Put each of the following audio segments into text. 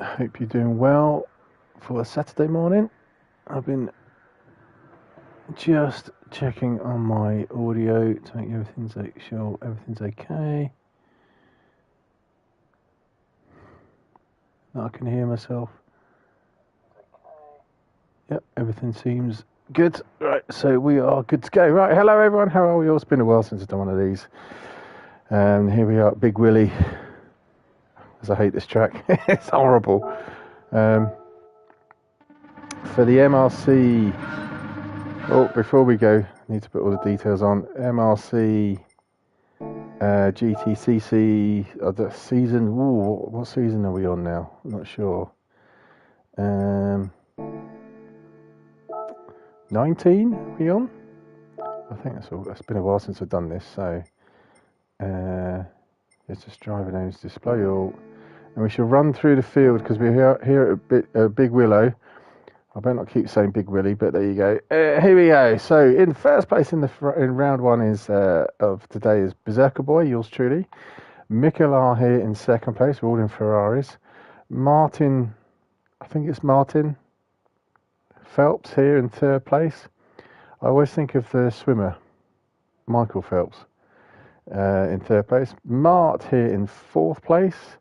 I hope you're doing well for a Saturday morning. I've been just checking on my audio to make sure everything's okay. That I can hear myself. Yep, everything seems good. Right, so we are good to go. Right, hello everyone. How are we all? It's been a while since I've done one of these. Here we are, Big Willie. As I hate this track, it's horrible. For the MRC. Oh, before we go, I need to put all the details on. MRC GTTCC the season. Ooh, what season are we on now? I'm not sure. 19 are we on? I think that's all. It's been a while since I've done this, so let's just driver names, display all, and we shall run through the field because we're here at Big Willow. I better not keep saying Big Willie, but there you go. Here we go. So in first place in round one is of today is Berserker Boy, yours truly. Mikola here in second place. We're all in Ferraris. Martin, I think it's Martin Phelps here in third place. I always think of the swimmer, Michael Phelps, in third place. Mart here in fourth place.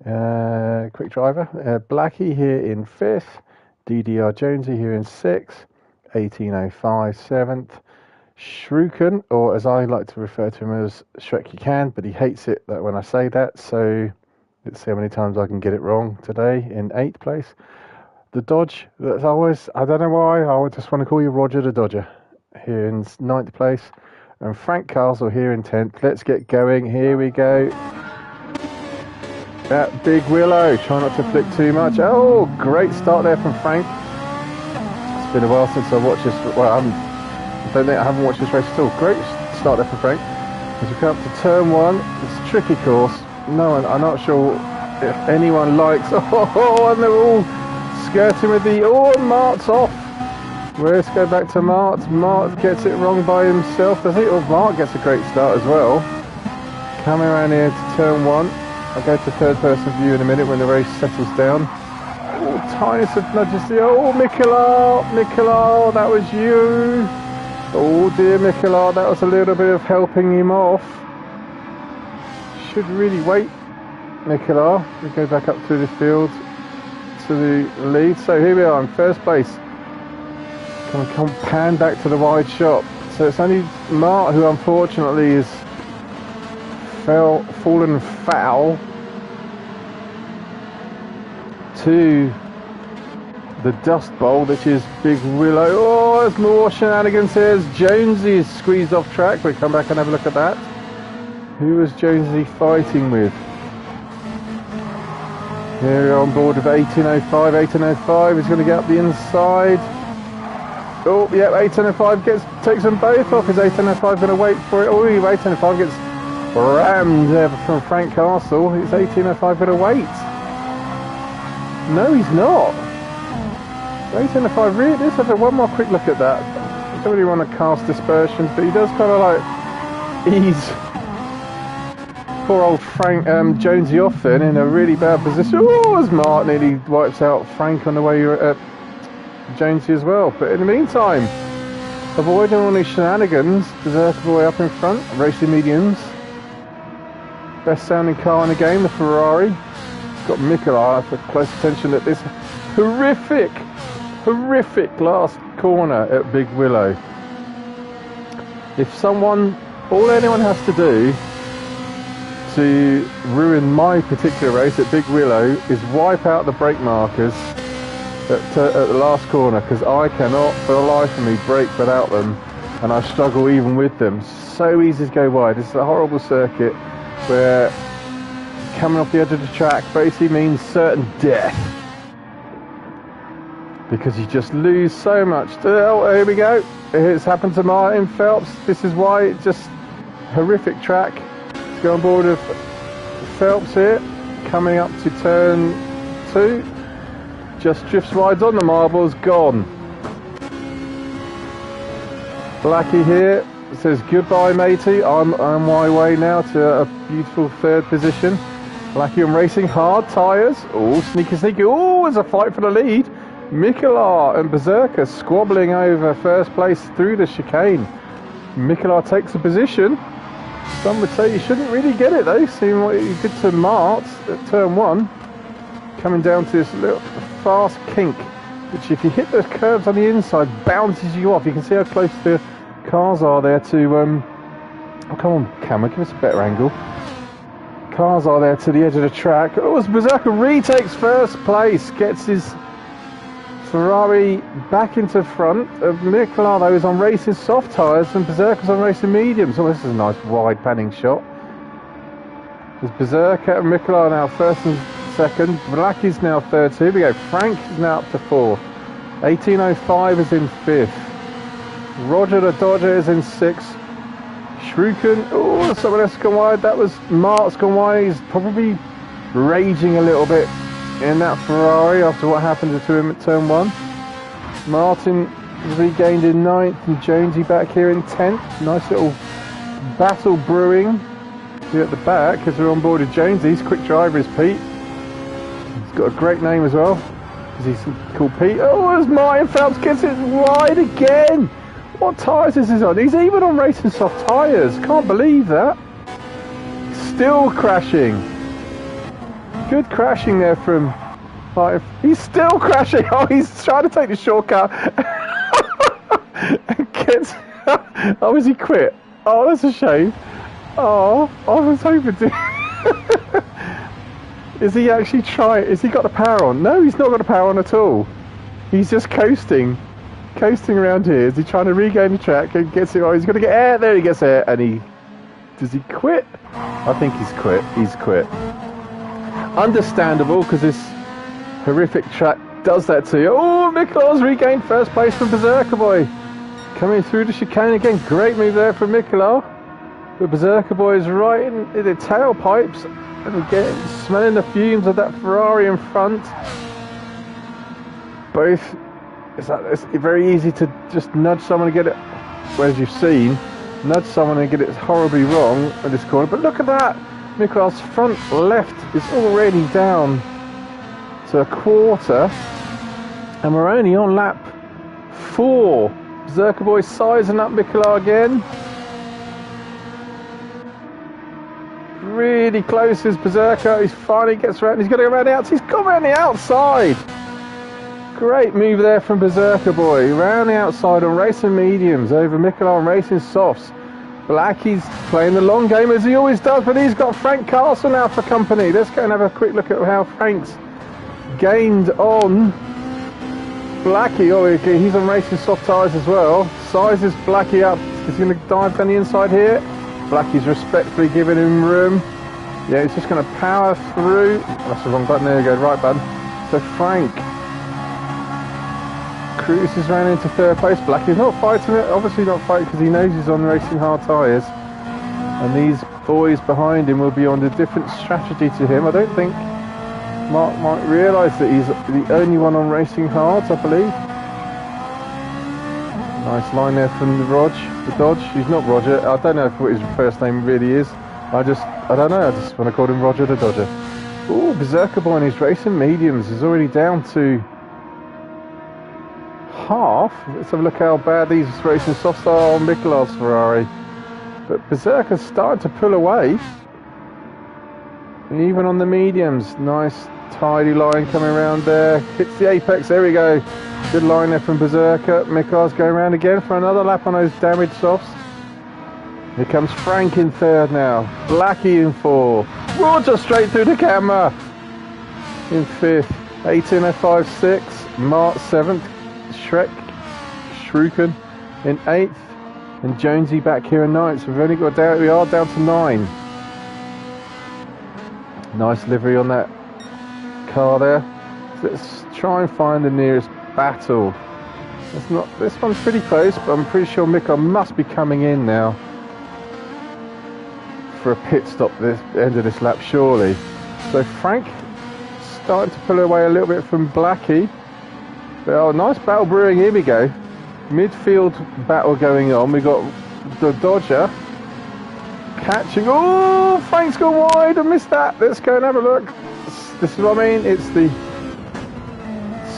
Quick driver. Blackie here in fifth. DDR Jonesy here in 6th, 1805 7th, Shruken, or as I like to refer to him as Shrek You Can, but he hates it that when I say that, so let's see how many times I can get it wrong today, in 8th place. The Dodge, that's always, I don't know why, I just want to call you Roger the Dodger, here in 9th place, and Frank Castle here in 10th. Let's get going, here we go. That Big Willow, try not to flick too much. Oh, great start there from Frank. It's been a while since I watched this. Well, I don't think I haven't watched this race at all. Great start there from Frank. As we come up to turn one, it's a tricky course. No one, I'm not sure if anyone likes. Oh, and they're all skirting with the. Oh, Mart's off. Let's go back to Mart. Mart gets it wrong by himself. I think Mart gets a great start as well. Coming around here to turn one. I'll go to third person view in a minute when the race settles down. Oh, tiniest of nudges there. Oh, Mikola, that was you. Oh dear, Mikola, that was a little bit of helping him off. Should really wait, Mikola. We go back up through the field to the lead. So here we are in first place. Can we come pan back to the wide shot? So it's only Mart who unfortunately is fallen foul to the dust bowl, which is Big Willow. Oh, there's more shenanigans here. As Jonesy is squeezed off track. We'll come back and have a look at that. Who was Jonesy fighting with? Here we're on board with 1805. 1805 is going to get up the inside. Oh, yeah, 1805 takes them both off. Is 1805 going to wait for it? Oh, 1805 gets rammed there from Frank Castle. Is 1805 going to wait? No, he's not. 1805 really. Let's have one more quick look at that. I don't really want to cast dispersions, but he does kind of like ease poor old Frank Jonesy off then in a really bad position. Oh, as Mart nearly wipes out Frank on the way at Jonesy as well. But in the meantime, avoiding all these shenanigans, Berserker Boy up in front, racing mediums. Best sounding car in the game, the Ferrari. Got Mikola for close attention at this horrific last corner at Big Willow. If all anyone has to do to ruin my particular race at Big Willow is wipe out the brake markers at the last corner, because I cannot for the life of me brake without them, and I struggle even with them. So easy to go wide. This is a horrible circuit where coming off the edge of the track basically means certain death, because you just lose so much. Oh, here we go. It's happened to Martin Phelps. This is why it's just horrific track. Let's go on board with Phelps here, coming up to turn 2. Just drifts wide on the marbles, gone. Blackie here says goodbye matey. I'm on my way now to a beautiful third position. Blackie on Racing Hard tyres. Oh, sneaky. Oh, there's a fight for the lead. Mikola and Berserker squabbling over first place through the chicane. Mikola takes a position. Some would say you shouldn't really get it though, seeing what he did to Mart at turn 1. Coming down to this little fast kink, which if you hit the curves on the inside, bounces you off. You can see how close the cars are there to... oh, come on, camera, give us a better angle. Cars are there to the edge of the track. Oh, Berserker retakes first place, gets his Ferrari back into front of Mikola, though, is on racing soft tyres and Berserker's on racing mediums. Oh, this is a nice wide panning shot. There's Berserker and Mikola now first and second. Blackie's now third. So here we go. Frank is now up to fourth. 1805 is in fifth. Roger the Dodger is in sixth. Shruken, oh, someone else gone wide. That was Mart's gone wide. He's probably raging a little bit in that Ferrari after what happened to him at turn 1. Martin regained in 9th and Jonesy back here in 10th. Nice little battle brewing here at the back as we're on board with Jonesy. He's quick driver is Pete. He's got a great name as well because he's called Pete. Oh, as Martin Phelps gets it wide again. What tyres is this on? He's even on racing soft tyres. Can't believe that. Still crashing. Good crashing there from... He's still crashing. Oh, he's trying to take the shortcut. Gets... Oh, has he quit? Oh, that's a shame. Oh, I was hoping to... Is he actually trying... Has he got the power on? No, he's not got the power on at all. He's just coasting around here. Is he trying to regain the track and gets it? Oh, he's going to get air. There he gets air. And he... Does he quit? I think he's quit. He's quit. Understandable, because this horrific track does that to you. Oh, Mikola's regained first place from Berserker Boy. Coming through the chicane again. Great move there from Mikola. But Berserker Boy is right in the tailpipes. And again, smelling the fumes of that Ferrari in front. Both... It's very easy to just nudge someone and get it, well, as you've seen, nudge someone and get it horribly wrong at this corner. But look at that! Mikola's front left is already down to a quarter, and we're only on lap 4. Berserker Boy sizing up Mikola again. Really close is Berserker. He finally gets around. He's going to go around the outside. He's gone around the outside. Great move there from Berserker Boy. Round the outside on racing mediums over Mikola on racing softs. Blackie's playing the long game as he always does, but he's got Frank Castle now for company. Let's go and have a quick look at how Frank's gained on Blackie. Oh, he's on racing soft tyres as well. Sizes Blackie up. He's going to dive down the inside here. Blackie's respectfully giving him room. Yeah, he's just going to power through. That's the wrong button. There you go. Right button. So Frank cruises round into third place. Blackie's not fighting it, obviously not fighting because he knows he's on racing hard tyres, and these boys behind him will be on a different strategy to him. I don't think Mark might realise that he's the only one on racing hards, I believe. Nice line there from the Dodge. He's not Roger. I don't know what his first name really is. I don't know, I just want to call him Roger the Dodger. Oh, Berserker Boy in his racing mediums is already down to half. Let's have a look how bad these racing softs are on Mikola's Ferrari. But Berserker's starting to pull away. And even on the mediums, nice tidy line coming around there. Hits the apex, there we go. Good line there from Berserker. Mikola's going around again for another lap on those damaged softs. Here comes Frank in third now. Blackie in fourth. Roger straight through the camera. In fifth. 18.056. Mart seventh. Shruken in 8th, and Jonesy back here in 9th. So we've only got down. We are down to 9. Nice livery on that car there. So let's try and find the nearest battle. It's not. This one's pretty close, but I'm pretty sure Mikola must be coming in now for a pit stop this end of this lap, surely. So Frank starting to pull away a little bit from Blackie. Oh, nice battle brewing. Here we go. Midfield battle going on. We got the Dodger catching. Oh, Frank's gone wide. I missed that. Let's go and have a look. This is what I mean. It's the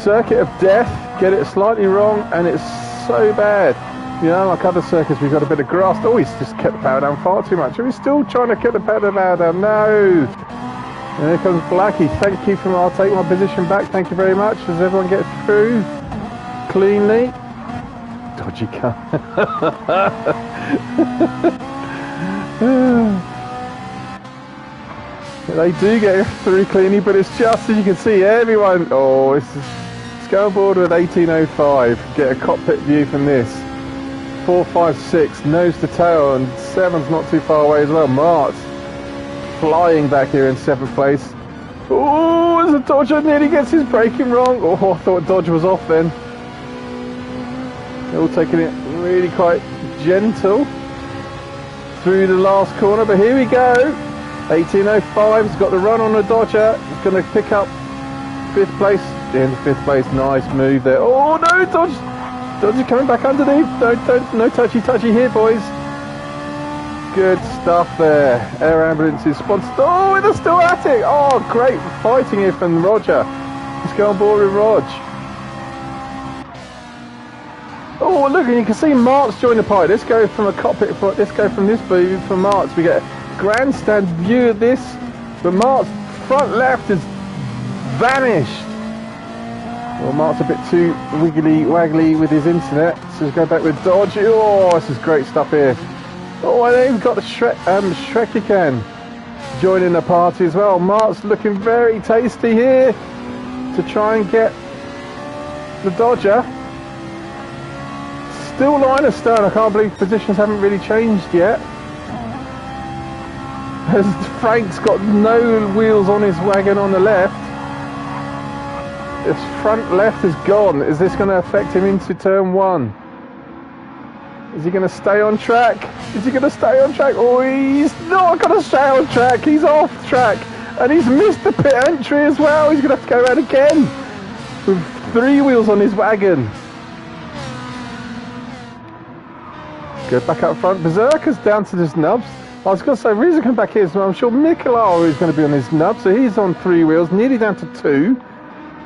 circuit of death. Get it slightly wrong, and it's so bad. You know, like other circuits, we've got a bit of grass. Oh, he's just kept the power down far too much. Are we still trying to keep the power down? No. And here comes Blackie. Thank you for I'll take my position back. Thank you very much. Does everyone get through cleanly? Dodgy car. They do get through cleanly, but it's just, as you can see, everyone. Oh, let's go on board with 1805. Get a cockpit view from this. 4, 5, 6, nose to tail, and 7's not too far away as well. Mart flying back here in 7th place. Oh, as a Dodger nearly gets his braking wrong. Oh, I thought Dodge was off then. They're all taking it really quite gentle through the last corner, but here we go. 1805's got the run on the Dodger. He's going to pick up 5th place. In 5th place, nice move there. Oh no, Dodge is coming back underneath. No touchy here, boys. Good stuff there. Air ambulance is sponsored. Oh, they're still at it. Oh, great fighting here from Roger. Let's go on board with Rog. Oh, look, and you can see Mark's joined the party. Let's go from a cockpit. Let's go from this view for Mark's. We get a grandstand view of this, but Mark's front left has vanished. Well, Mark's a bit too waggly with his internet, so let's go back with Dodge. Oh, this is great stuff here. Oh, and then we've got the Shreky can joining the party as well. Mark's looking very tasty here to try and get the Dodger. Still line astern. I can't believe positions haven't really changed yet. As Frank's got no wheels on his wagon on the left. His front left is gone. Is this going to affect him into turn 1? Is he going to stay on track? Is he going to stay on track? Oh, he's not going to stay on track. He's off track. And he's missed the pit entry as well. He's going to have to go around again with 3 wheels on his wagon. Go back up front. Berserker's down to his nubs. I was going to say, Reza come back here, so I'm sure Mikolau is going to be on his nub. So he's on 3 wheels, nearly down to 2.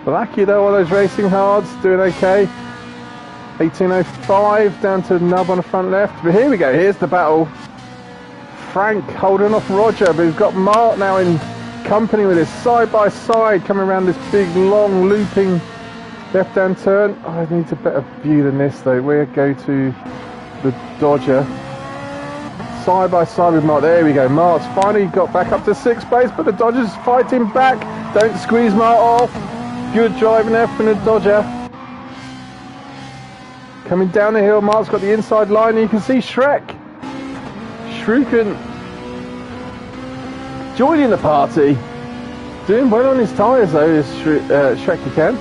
Blackie though, all those racing hards, doing okay. 1805 down to nub on the front left. But here we go, here's the battle. Frank holding off Roger, but we've got Mark now in company with his side by side coming around this big long looping left hand turn. Oh, I need a better view than this though. We'll go to the Dodger. Side by side with Mark. There we go. Mark's finally got back up to 6th place, but the Dodger's fighting back. Don't squeeze Mark off. Good driving there from the Dodger. Coming down the hill, Mark's got the inside line, and you can see Shruken joining the party. Doing well on his tyres though, is Shrek you can.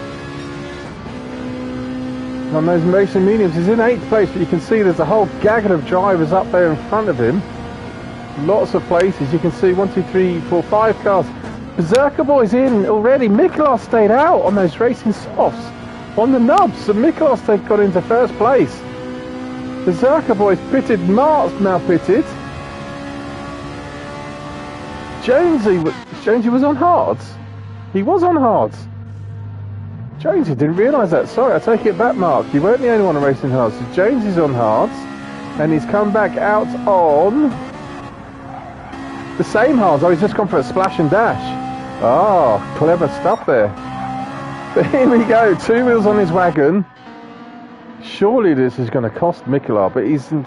On those racing mediums, he's in 8th place, but you can see there's a whole gaggle of drivers up there in front of him. Lots of places. You can see 1, 2, 3, 4, 5 cars. Berserker Boy's in already. Mikolas stayed out on those racing softs on the nubs, so Mikolas got into 1st place. Berserker Boy's pitted. Mark's now pitted. Jonesy was on hards. He was on hards. Jonesy didn't realise that. Sorry, I take it back, Mark. You weren't the only one on racing hards. So Jonesy's on hards, and he's come back out on the same hards. Oh, he's just gone for a splash and dash. Oh, clever stuff there. But here we go. 2 wheels on his wagon. Surely this is going to cost Mikola, but he's in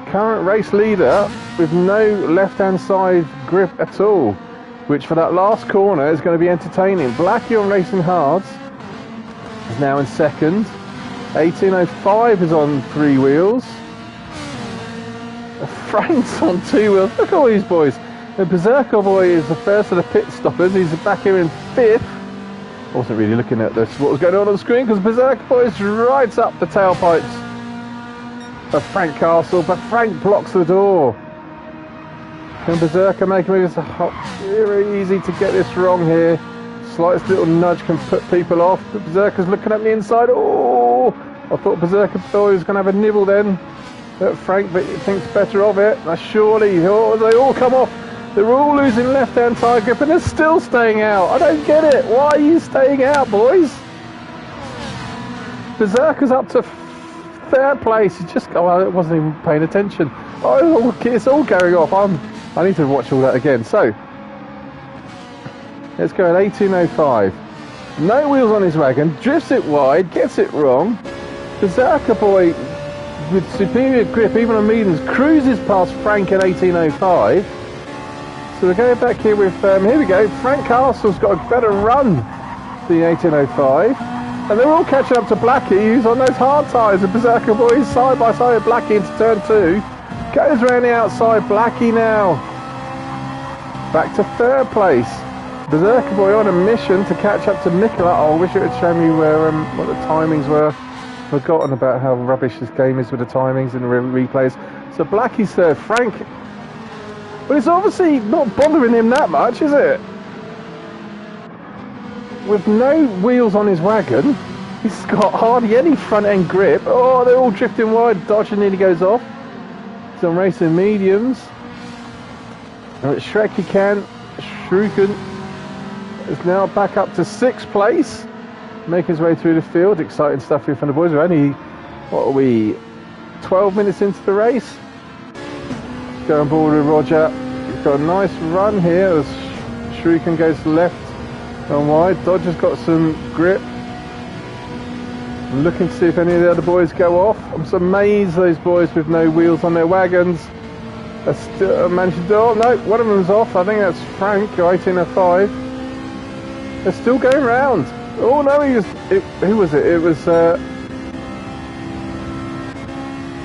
current race leader with no left-hand side grip at all, which for that last corner is going to be entertaining. Blackie on racing hards is now in 2nd. 1805 is on 3 wheels. Frank's on 2 wheels. Look at all these boys. The Berserker Boy is the first of the pit stoppers. He's back here in 5th. I wasn't really looking at this, what was going on the screen, because Berserker Boy is right up the tailpipes of Frank Castle, but Frank blocks the door. Can Berserker make a move? It's very easy to get this wrong here. Slightest little nudge can put people off. But Berserker's looking at the inside. Oh, I thought Berserker Boy was going to have a nibble then. Frank thinks better of it. Now surely, oh, they all come off. They're all losing left-hand tyre grip and they're still staying out. I don't get it. Why are you staying out, boys? Berserker's up to third place. He just, oh, I wasn't even paying attention. Oh, it's all going off. I need to watch all that again. So, let's go at 18.05. No wheels on his wagon. Drifts it wide. Gets it wrong. Berserker boy, with superior grip, even on mediums, cruises past Frank at 18.05. So we're going back here with, here we go, Frank Castle's got a better run than 18.05. And they're all catching up to Blackie, who's on those hard tyres. And Berserker boy is side by side with Blackie into turn 2. Goes around the outside, Blackie now. Back to third place. Berserker boy on a mission to catch up to Nicola. Oh, I wish it would show me where what the timings were. Forgotten about how rubbish this game is with the timings and the replays. So Blackie's third. Frank, but it's obviously not bothering him that much, is it? With no wheels on his wagon, he's got hardly any front end grip. Oh, they're all drifting wide. Dodge nearly goes off. He's on racing mediums. And at Shrek can. Shruken is now back up to 6th place. Making his way through the field. Exciting stuff here from the boys. We're only, what are we, 12 minutes into the race. Go on board with Roger. He's got a nice run here as Shuriken goes left and wide. Dodger's got some grip. I'm looking to see if any of the other boys go off. I'm so amazed those boys with no wheels on their wagons are still managed to do. Oh no, one of them's off. I think that's Frank, 18.05. They're still going round. Oh no, who was it? It was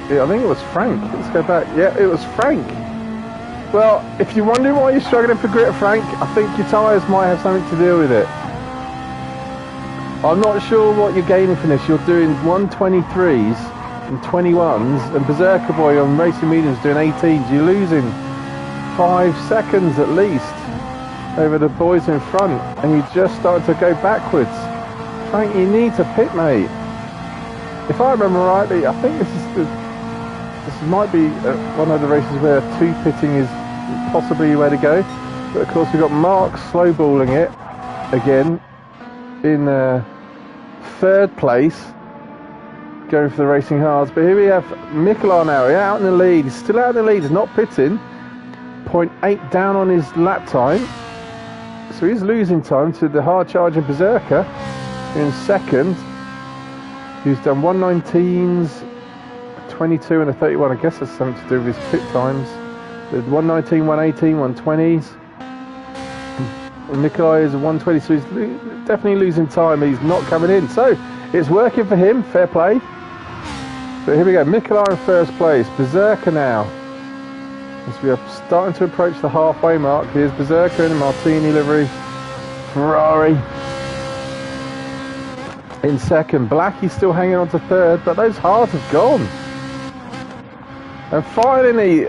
yeah, I think it was Frank. Let's go back. Yeah, it was Frank. Well, if you're wondering why you're struggling for grip, Frank, I think your tyres might have something to do with it. I'm not sure what you're gaining from this. You're doing 123s and 21s, and Berserker Boy on racing mediums doing 18s. You're losing 5 seconds at least over the boys in front, and you just started to go backwards. Frank, you need to pit, mate. If I remember rightly, I think this might be one of the races where 2 pitting is possibly the way to go. But of course we've got Mark slowballing it again in 3rd place, going for the racing hards. But here we have Mikola now, out in the lead. He's still out in the lead, he's not pitting. 0.8 down on his lap time. So he's losing time to the hard charging Berserker in 2nd. He's done 119s, 22 and a 31. I guess that's something to do with his pit times. There's 119, 118, 120s. Nikolai is a 120, so he's definitely losing time. He's not coming in. So it's working for him. Fair play. But here we go. Nikolai in 1st place. Berserker now. As we are starting to approach the halfway mark. Here's Berserker in a Martini livery. Ferrari in 2nd. Blackie's still hanging on to 3rd, but those hards have gone. And finally,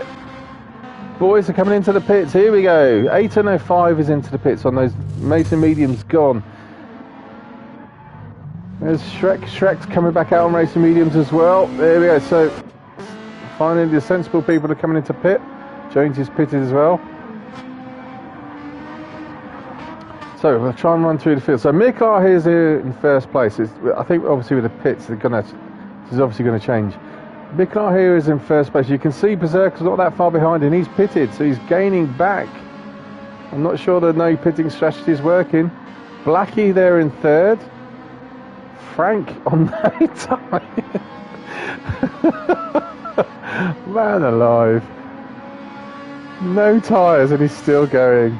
boys are coming into the pits. Here we go. 18.05 is into the pits on those Mason mediums gone. There's Shrek. Shrek's coming back out on racing mediums as well. There we go. So finally the sensible people are coming into pit. Jones is pitted as well. So we'll try and run through the field. So Mikar is here in 1st place. I think obviously with the pits, this is obviously going to change. Mikar here is in 1st place. You can see Berserker's not that far behind and he's pitted, so he's gaining back. I'm not sure the no pitting strategy is working. Blackie there in 3rd. Frank on no time. Man alive. No tyres and he's still going.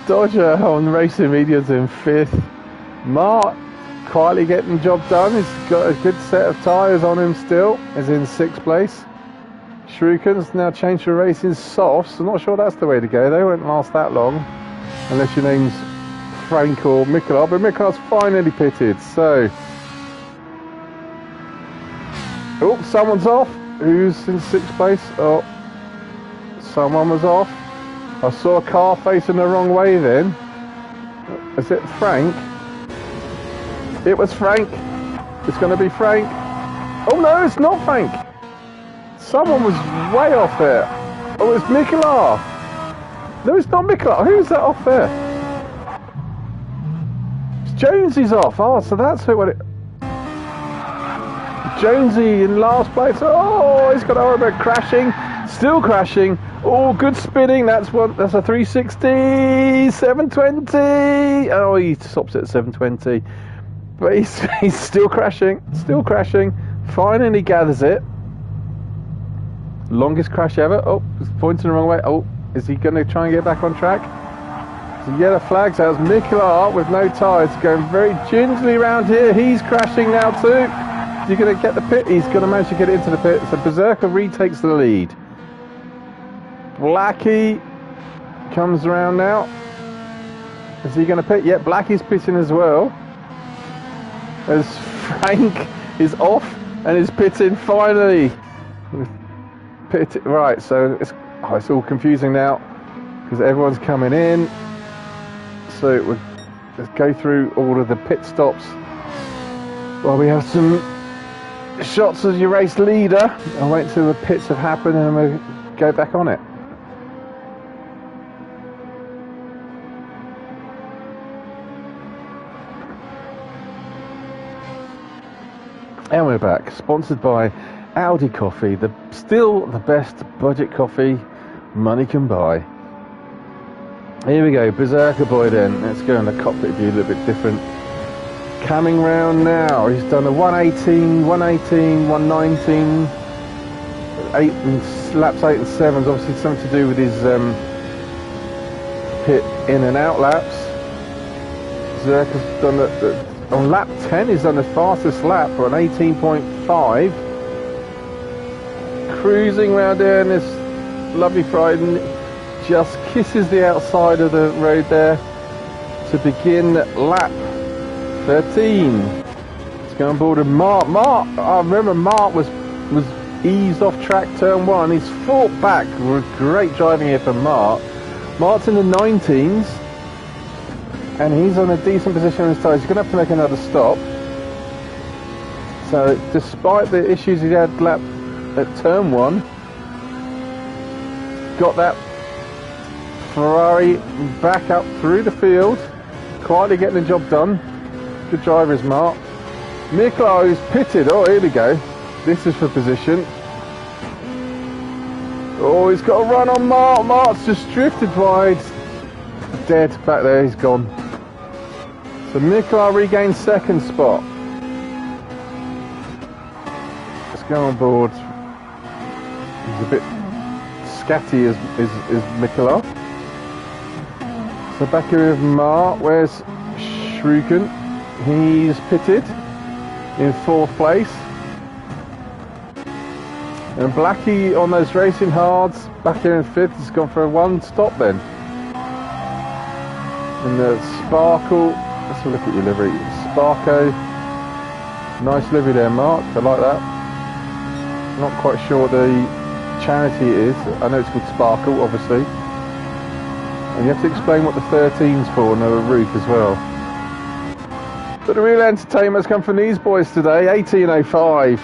Dodger on racing mediums in 5th. Mark quietly getting the job done. He's got a good set of tyres on him still. Is in 6th place. Shuriken's now changed to racing softs. I'm not sure that's the way to go. They won't last that long unless your name's Frank or Mikola. But Mikola's finally pitted. So, oh, someone's off. Who's in 6th place? Oh, someone was off. I saw a car facing the wrong way then. Is it Frank? It was Frank. It's going to be Frank. Oh no, it's not Frank. Someone was way off there. Oh, it's Mikola. No, it's not Mikola. Who's that off there? It's Jonesy's off. Oh, so that's who it. Jonesy in last place. Oh, he's got to worry about crashing. Still crashing. Oh, good spinning. That's one. That's a 360. 720. Oh, he stops at 720. But he's still crashing. Still crashing. Finally gathers it. Longest crash ever. Oh, he's pointing the wrong way. Oh, is he going to try and get back on track? So yellow flags out. Mikola with no tyres going very gingerly around here. He's crashing now too. Is he going to get the pit? He's going to manage to get into the pit. So Berserker retakes the lead. Blackie comes around now. Is he going to pit? Yep, Blackie's pitting as well. As Frank is off and is pitting finally. Right, so it's all confusing now because everyone's coming in. So let's go through all of the pit stops while we have some shots of your race leader. I'll wait till the pits have happened and we'll go back on it. And we're back, sponsored by Audi Coffee, still the best budget coffee money can buy. Here we go, Berserker Boy then. Let's go in the cockpit view, a little bit different. Coming round now, he's done a 118, 119, laps 8 and 7, obviously something to do with his pit in and out laps. Berserker's done on lap 10, he's done the fastest lap on 18.5. Cruising round there in this lovely Friday, just kisses the outside of the road there to begin lap 13. Let's go on board with Mark. I remember Mark was eased off track turn 1. He's fought back. Great driving here from Mark. Mark's in the 19s. And he's on a decent position on his tyres. He's going to have to make another stop. So despite the issues he had at turn 1, got that Ferrari back up through the field, quietly getting the job done. Good driver is Mark. Mikola is pitted. Oh, here we go. This is for position. Oh, he's got a run on Mark. Mark's just drifted wide. Dead back there. He's gone. So Mikola regains second spot. Let's go on board. He's a bit scatty is Mikola. So back here with Mark. Where's Shruken? He's pitted in 4th place. And Blackie on those racing hards back here in 5th has gone for a 1 stop then. And the Sparkle. Let's have a look at your livery. Sparko. Nice livery there, Mark. I like that. Not quite sure what the charity is. I know it's called Sparkle, obviously. And you have to explain what the 13's for and the roof as well. But the real entertainment has come from these boys today. 1805.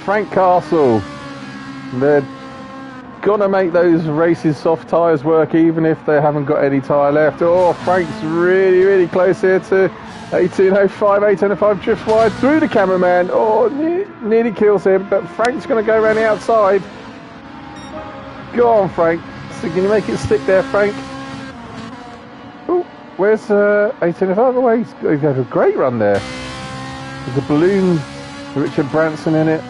Frank Castle. They're gonna make those racing soft tyres work even if they haven't got any tyre left. Oh, Frank's really close here to 1805. 1805 drifts wide through the cameraman. Oh, nearly kills him, but Frank's gonna go around the outside. Go on, Frank. So can you make it stick there, Frank? Oh, where's 1805? Oh, he's got a great run there. There's a balloon with Richard Branson in it.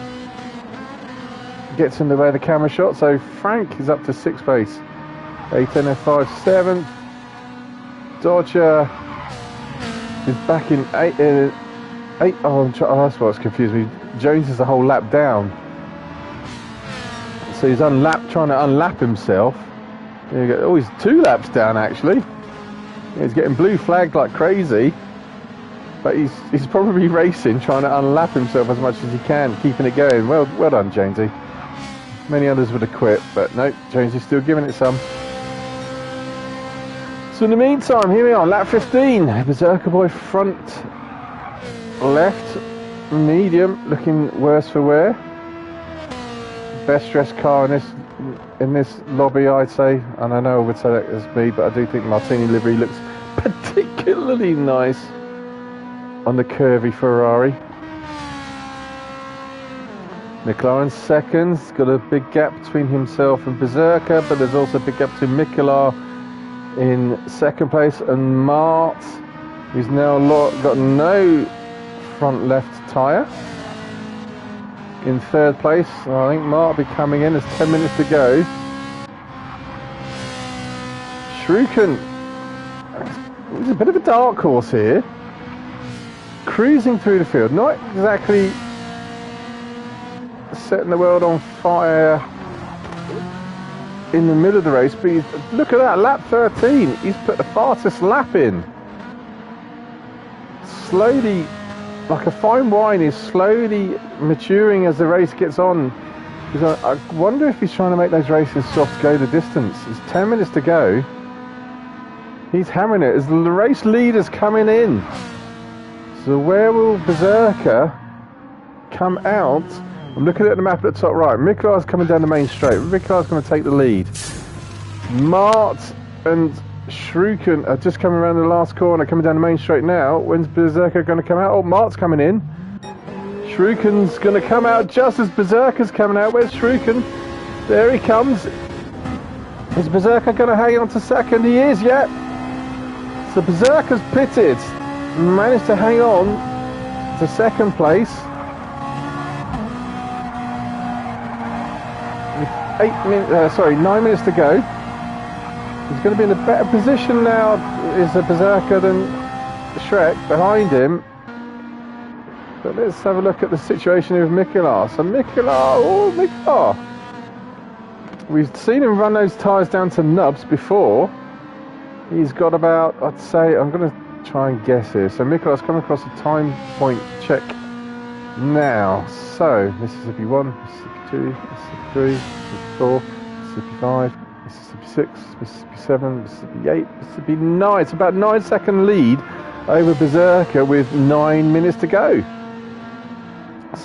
Gets in the way of the camera shot, so Frank is up to 6th place. 1805 7th. Dodger is back in 8. Oh, that's what's confused me. Jones is a whole lap down. So he's trying to unlap himself. There you go. Oh, he's 2 laps down actually. Yeah, he's getting blue flagged like crazy. But he's probably racing, trying to unlap himself as much as he can, keeping it going. Well done, Jonesy. Many others would have quit, but no, Jonesy's still giving it some. So in the meantime, here we are, lap 15. Berserker Boy front left, medium, looking worse for wear. best dressed car in this lobby, I'd say. And I know I would say that as me, but I do think Martini livery looks particularly nice on the curvy Ferrari. McLaren seconds, got a big gap between himself and Berserker, but there's also a big gap between Mikola in second place and Mart, who's now got no front left tyre, in third place. I think Mart will be coming in. There's 10 minutes to go. Shruken, he's a bit of a dark horse here, cruising through the field, not exactly setting the world on fire in the middle of the race, but look at that, lap 13, he's put the fastest lap in. Slowly, like a fine wine, is slowly maturing as the race gets on. I wonder if he's trying to make those racing softs go the distance. It's 10 minutes to go. He's hammering it as the race leader's coming in. So where will Berserker come out? I'm looking at the map at the top right. Mikola's coming down the main straight. Mikola's going to take the lead. Mart and Shruken are just coming around the last corner, coming down the main straight now. When's Berserker going to come out? Oh, Mart's coming in. Shruken's going to come out just as Berserker's coming out. Where's Shruken? There he comes. Is Berserker going to hang on to second? He is, yeah. So Berserker's pitted. Managed to hang on to second place. 9 minutes to go. He's going to be in a better position now, is a Berserker, than Shrek behind him. But let's have a look at the situation with Mikola. So Mikola. We've seen him run those tyres down to nubs before. He's got about, I'd say, I'm going to try and guess here. So Mikola's coming across a time point check now. So Mississippi 1, Mississippi 2, Mississippi 3, Mississippi 4, Mississippi 5, Mississippi 6, Mississippi 7, Mississippi 8, Mississippi 9. It's about 9-second lead over Berserker with 9 minutes to go.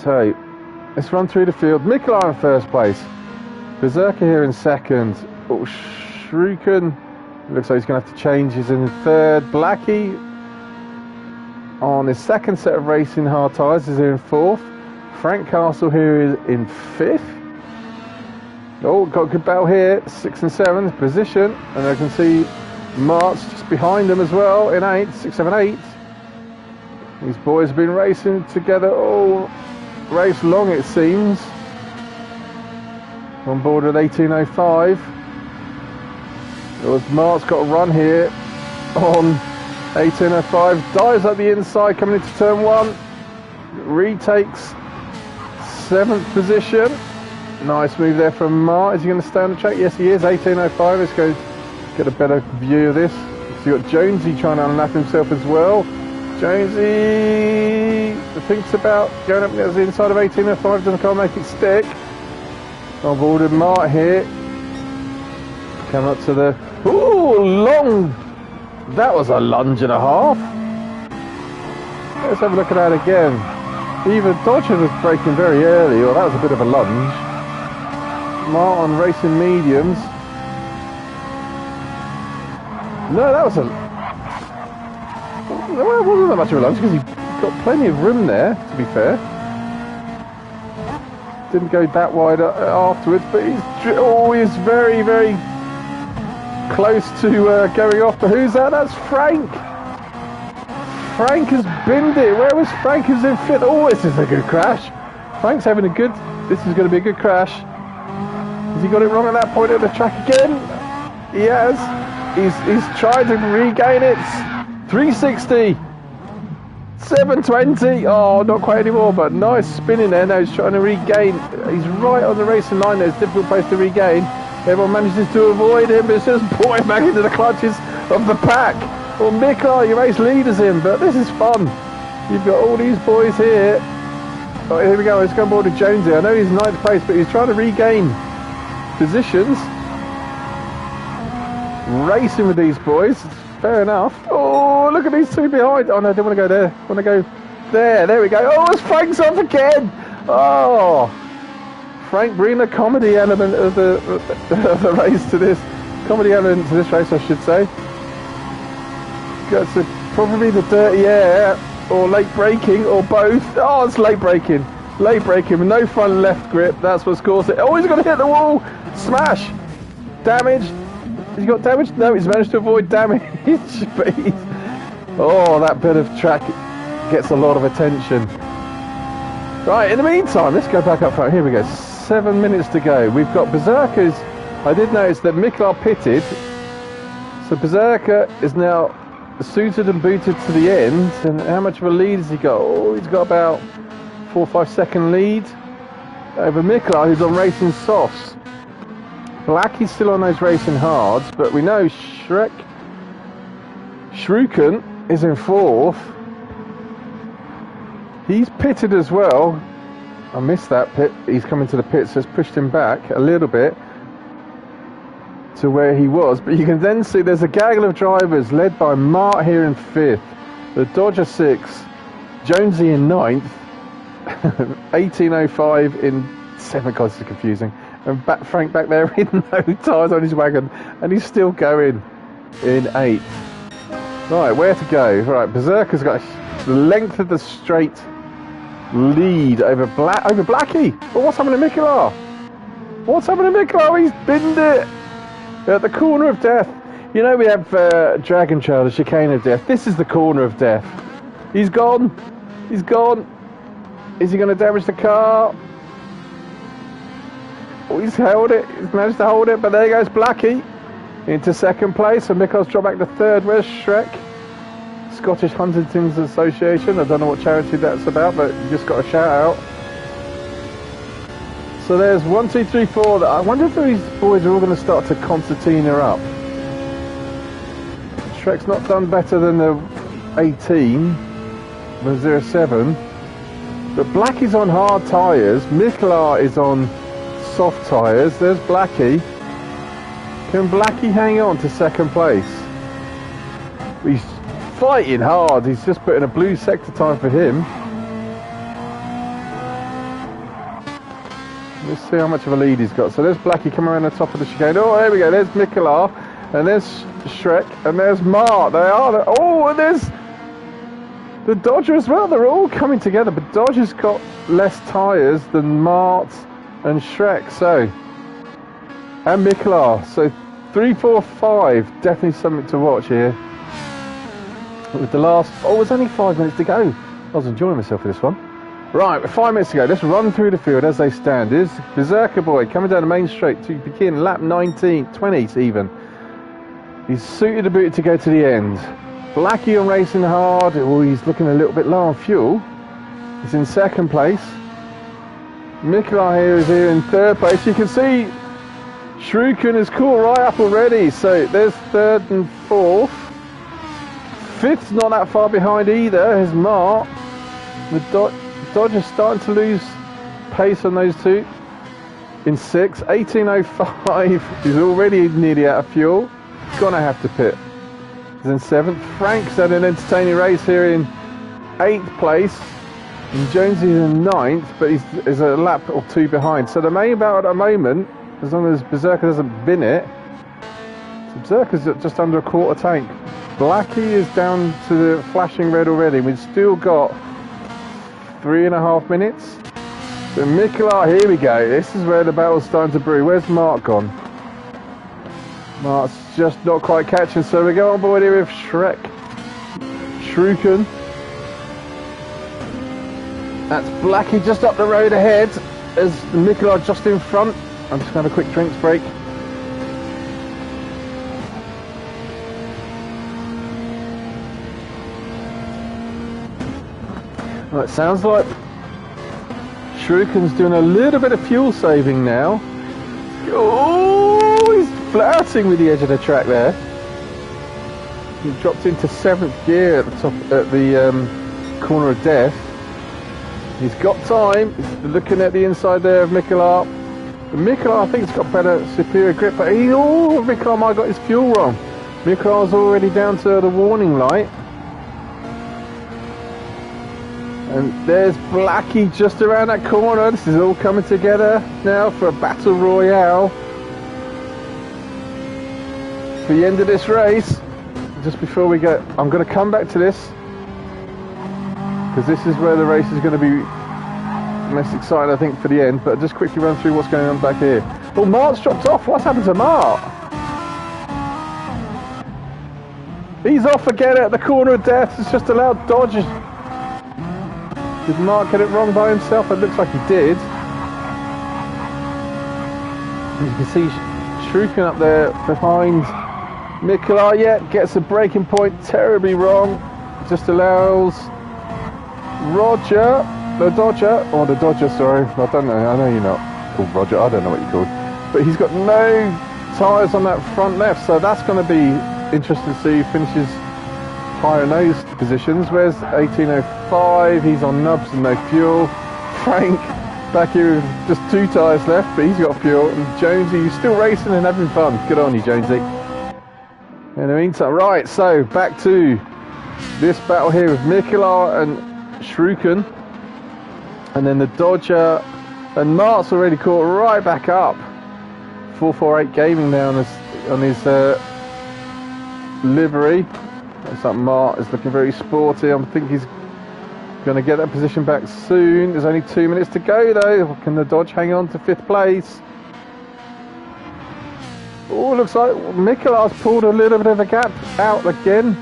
So let's run through the field. Mikola in first place. Berserker here in second. Oh, Shruken looks like he's going to have to change. He's in third. Blackie on his second set of racing hard tyres is here in fourth. Frank Castle here is in fifth. Oh, got a good battle here. 6 and 7 position, and I can see Mart's just behind them as well in 8, 6, 7, 8. These boys have been racing together all race long, it seems. On board at 18:05. Mart's got a run here on 18:05. Dives up the inside coming into turn 1. Retakes 7th position. Nice move there from Mart. Is he going to stay on the track? Yes, he is. 18:05. Let's go get a better view of this. So you've got Jonesy trying to unlap himself as well. Jonesy thinks about going up the inside of 18:05. Doesn't quite make it stick. On board with Mart here. Come up to the... Ooh, long... That was a lunge and a half. Let's have a look at that again. Either Dodger was braking very early, or that was a bit of a lunge. Mart on racing mediums. No, that was a... Well, it wasn't that much of a lunge, because he got plenty of room there, to be fair. Didn't go that wide afterwards, but he's very, very close to going off. But who's that? That's Frank. Frank has binned it. Where was Frank? He was in fifth. Oh, this is a good crash. Frank's having a good... This is going to be a good crash. Has he got it wrong at that point of the track again? He has. He's trying to regain it. 360. 720. Oh, not quite anymore, but nice spinning there. Now he's trying to regain. He's right on the racing line there. It's a difficult place to regain. Everyone manages to avoid him, but it's just put him back into the clutches of the pack. Well, Mikola, your race leader's in, but this is fun. You've got all these boys here. Oh, here we go. Let's go on board with Jonesy. I know he's in 9th place, but he's trying to regain positions. Racing with these boys. Fair enough. Oh, look at these two behind. Oh, no, I don't want to go there. I want to go there. There we go. Oh, it's Frank's off again. Oh, Frank, bring the comedy element of the race to this. Comedy element to this race, I should say. Got to probably the dirty air, or late braking, or both. Oh, it's late braking. Late braking with no front left grip. That's what's caused it. Oh, he's going to hit the wall. Smash. Damage. Has he got damage? No, he's managed to avoid damage. But oh, that bit of track gets a lot of attention. Right, in the meantime, let's go back up front. Here we go. 7 minutes to go. We've got Berserkers. I did notice that Miklar pitted. So Berserker is now suited and booted to the end. And how much of a lead has he got? Oh, he's got about 4 or 5 second lead over Miklar, who's on racing softs. Blackie's still on those racing hards, but we know Shruken is in 4th. He's pitted as well. I missed that pit. He's coming to the pits, so it's pushed him back a little bit to where he was. But you can then see there's a gaggle of drivers led by Mart here in 5th, the Dodger 6th, Jonesy in 9th, 1805 in 7th. God, this is confusing. And Frank back there in no tyres on his wagon, and he's still going in 8th. Right, where to go? Right, Berserker's got the length of the straight lead over Blackie. But what's happening to Miklar? What's happening to Miklar? He's binned it at the corner of death. You know, we have Dragon Trail, the chicane of death. This is the corner of death. He's gone. He's gone. Is he going to damage the car? Oh, he's held it. He's managed to hold it, but there goes Blackie into 2nd place, and Miklar's dropped back to 3rd. Where's Shrek? Scottish Huntington's Association. I don't know what charity that's about, but you just got a shout out. So there's 1, 2, 3, 4. I wonder if these boys are all going to start to concertina up. Shrek's not done better than the 18, the 07. But Blackie's on hard tyres. Miklar is on soft tyres. There's Blackie. Can Blackie hang on to 2nd place? He's fighting hard. He's just put in a blue sector time for him. Let's see how much of a lead he's got. So there's Blackie coming around the top of the chicane. Oh, there we go. There's Miklar. And there's Shrek. And there's Mart. They are. Oh, and there's the Dodger as well. They're all coming together. But Dodger's got less tyres than Mart and Shrek. So, and Miklar. So 3, 4, 5. Definitely something to watch here. With the last, oh, it's only 5 minutes to go. I was enjoying myself for this one. Right, 5 minutes to go. Let's run through the field as they stand. Is Berserker Boy coming down the main straight to begin lap 19, 20 even. He's suited and booted to go to the end. Blackie on racing hard. Oh, he's looking a little bit low on fuel. He's in 2nd place. Miklar here is here in 3rd place. You can see Shruken is caught right up already. So there's 3rd and 4th. 5th's not that far behind either. There's Mart. The Dodger's starting to lose pace on those two. In 6th, 1805. He's already nearly out of fuel. Gonna have to pit. He's in 7th. Frank's had an entertaining race here in 8th place. And Jonesy's in 9th, but he's a lap or 2 behind. So the main battle at the moment, as long as Berserker doesn't bin it, so Berserker's just under a quarter tank. Blackie is down to the flashing red already. We've still got 3.5 minutes. So Miklar, here we go. This is where the battle's starting to brew. Where's Mark gone? Mark's just not quite catching. So we go on board here with Shruken. That's Blackie just up the road ahead. As Miklar just in front. I'm just going to have a quick drinks break. Well, it sounds like Shruken's doing a little bit of fuel saving now. Oh, he's flirting with the edge of the track there. He dropped into 7th gear at the top, at the corner of death. He's got time. He's looking at the inside there of Miklar. Miklar, I think, has got better, superior grip, but Miklar might have got his fuel wrong. Miklar's already down to the warning light. And there's Blackie just around that corner. This is all coming together now for a battle royale for the end of this race. Just before we go, I'm going to come back to this because this is where the race is going to be most exciting, I think, for the end. But I'll just quickly run through what's going on back here. Oh, Mark's dropped off. What's happened to Mark? He's off again at the corner of death. It's just allowed dodge. Did Mark get it wrong by himself? It looks like he did. As you can see, Shrukin up there behind Mikola. Yeah, gets a braking point terribly wrong. Just allows Roger, the Dodger, sorry. I don't know. I know you're not called Roger. I don't know what you're called. But he's got no tyres on that front left, so that's going to be interesting to see who finishes higher in those positions. Where's 1805? He's on nubs and no fuel. Frank back here with just 2 tyres left, but he's got fuel. And Jonesy, you're still racing and having fun. Good on you, Jonesy. In the meantime, right, so back to this battle here with Mikola and Shrukin. And then the Dodger and Mart's already caught right back up. 448 Gaming now on his livery. Looks like Mart is looking very sporty. I think he's going to get that position back soon. There's only 2 minutes to go though. Can the Dodge hang on to 5th place? Oh, looks like Mikola's pulled a little bit of a gap out again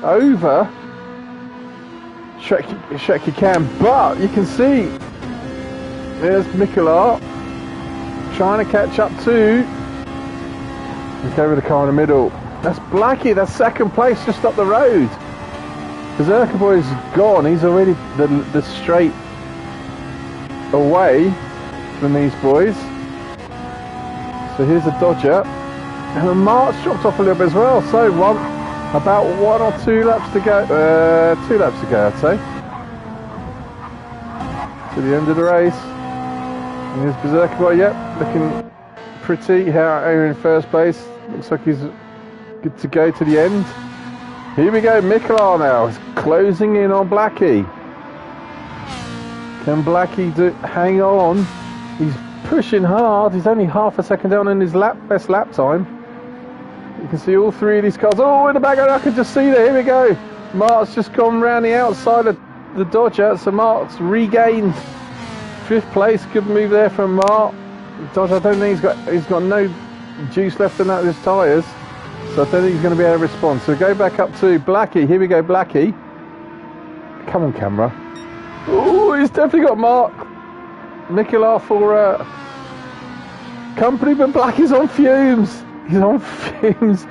over Shrek Cam, but you can see there's Mikola trying to catch up to. Let's go with the car in the middle. That's Blackie, that's 2nd place just up the road. Berserker Boy's gone, he's already the straight away from these boys. So here's the Dodger. And Mark's dropped off a little bit as well. So about 1 or 2 laps to go. 2 laps to go, I'd say. To the end of the race. And here's Berserker Boy, yep, looking pretty here in 1st place. Looks like he's good to go to the end. Here we go, Mikola now. He's closing in on Blackie. Can Blackie hang on? He's pushing hard. He's only half a second down in his best lap time. You can see all 3 of these cars. Oh, in the back, I can just see that. Here we go. Mark's just gone round the outside of the Dodger. So Mark's regained 5th place. Good move there from Mark. Dodger, I don't think he's got no juice left in that of his tyres. So I don't think he's going to be able to respond. So go back up to Blackie. Here we go, Blackie. Come on, camera. Oh, he's definitely got Mark. Mikola for company, but Blackie's on fumes. He's on fumes.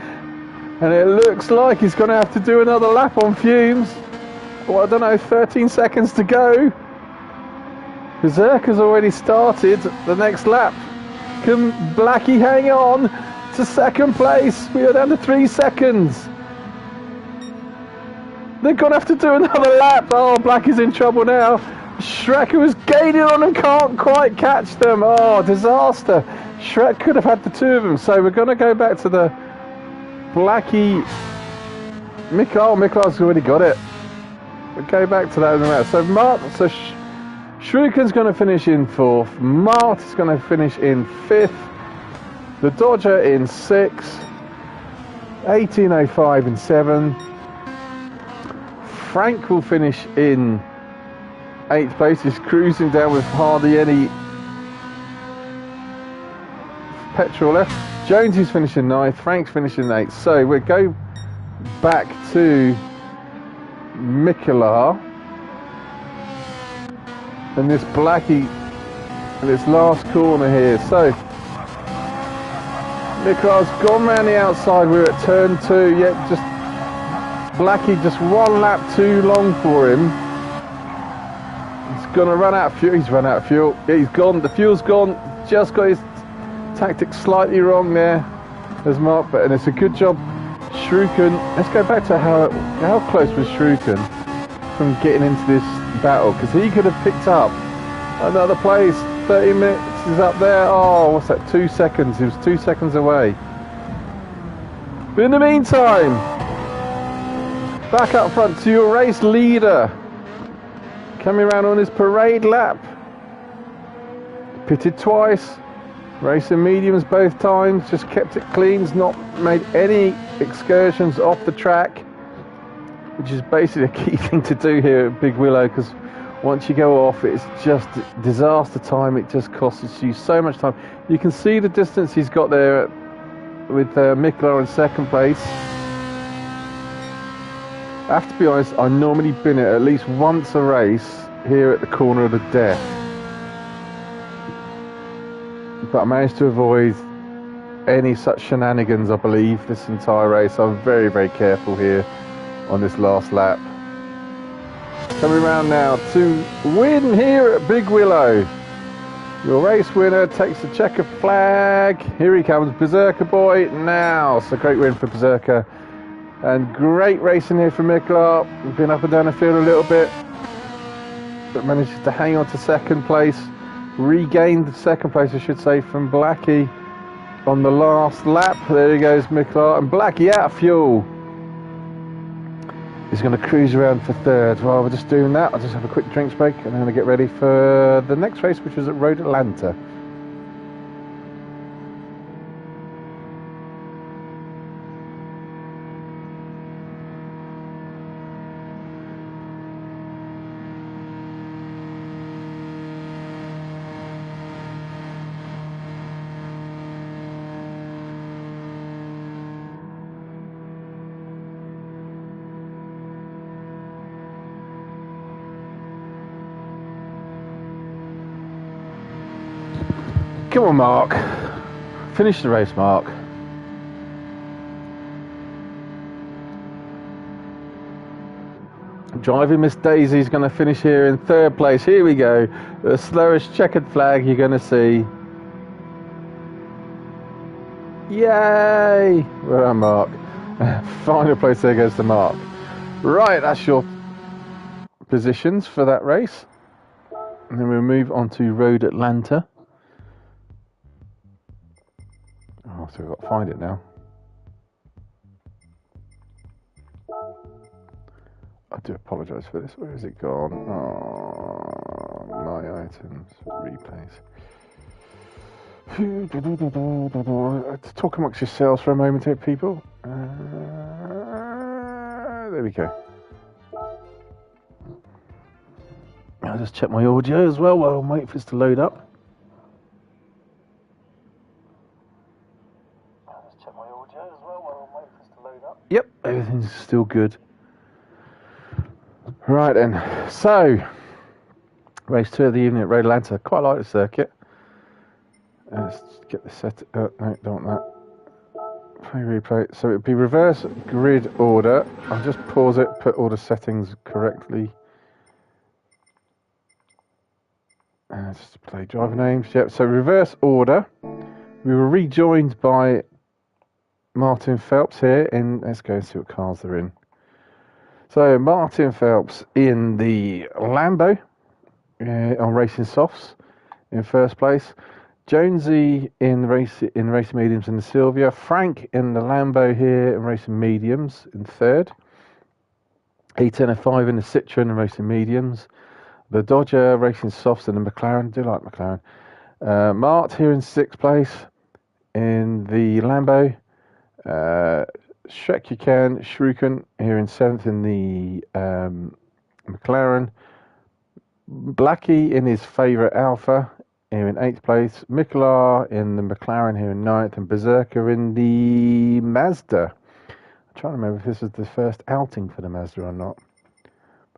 And it looks like he's going to have to do another lap on fumes. Well, I don't know, 13 seconds to go. Berserker's already started the next lap. Can Blackie hang on to 2nd place? We are down to 3 seconds. They're going to have to do another lap. Oh, Blackie's in trouble now. Shrek, who was gaining on them, can't quite catch them. Oh, disaster. Shrek could have had the 2 of them. So we're going to go back to the Blackie. Mikola's already got it. We'll go back to that in a minute. So Shrukin's going to finish in 4th. Mart is going to finish in 5th. The Dodger in 6th. 1805 in 7th. Frank will finish in 8th place. He's cruising down with hardly any petrol left. Jones is finishing 9th. Frank's finishing 8th. So we'll go back to Mikola. And this Blackie in this last corner here. So Mikola's gone round the outside. We're at turn 2. Yet just Blackie just 1 lap too long for him. He's gonna run out of fuel. He's run out of fuel. Yeah, he's gone. The fuel's gone. Just got his tactics slightly wrong there. There's Mark, and it's a good job. Shrukin. Let's go back to how close was Shrukin from getting into this battle, because he could have picked up another place. 30 minutes is up there. Oh, what's that? 2 seconds. He was 2 seconds away. But in the meantime, back up front to your race leader. Coming around on his parade lap. Pitted twice. Racing mediums both times. Just kept it clean. Has not made any excursions off the track, which is basically a key thing to do here at Big Willow, because once you go off, it's just disaster time. It just costs you so much time. You can see the distance he's got there with Mikola in second place. I have to be honest, I normally bin it at least once a race here at the corner of the death. But I managed to avoid any such shenanigans, I believe, this entire race. I'm very, very careful here on this last lap. Coming around now to win here at Big Willow. Your race winner takes the checker flag. Here he comes, Berserker Boy. Now, it's a great win for Berserker. And great racing here from Mikola. We've been up and down the field a little bit, but manages to hang on to second place. Regained the second place, I should say, from Blackie on the last lap. There he goes, Mikola. And Blackie out of fuel. He's going to cruise around for third. While we're just doing that, I'll just have a quick drinks break and I'm going to get ready for the next race, which was at Road Atlanta. Come on, Mark. Finish the race, Mark. Driving Miss Daisy's going to finish here in third place. Here we go. The slowest checkered flag you're going to see. Yay! Well done, Mark. Final place there goes to Mark. Right, that's your positions for that race. And then we'll move on to Road Atlanta. Oh, so we've got to find it now. I do apologise for this. Where has it gone? Oh, my items, replays. Talk amongst yourselves for a moment here, people. There we go. I'll just check my audio as well while I'm waiting for this to load up. Yep, everything's still good. Right then, so race 2 of the evening at Road Atlanta. Quite like the circuit. Let's get the set. No, don't want that. Play replay. So it'd be reverse grid order. I'll just pause it, put all the settings correctly. Just play driver names. Yep. So reverse order. We were rejoined by Martin Phelps here, and let's go and see what cars they're in. So Martin Phelps in the Lambo on Racing Softs in first place. Jonesy in Racing Mediums in the Silvia. Frank in the Lambo here in Racing Mediums in third. 805 in the Citroen in Racing Mediums. The Dodger Racing Softs and the McLaren. I do like McLaren. Mart here in sixth place in the Lambo. Shrek You Can, Shuriken here in 7th in the McLaren. Blackie in his favourite Alpha here in 8th place. Mikola in the McLaren here in 9th. And Berserker in the Mazda. I'm trying to remember if this is the first outing for the Mazda or not.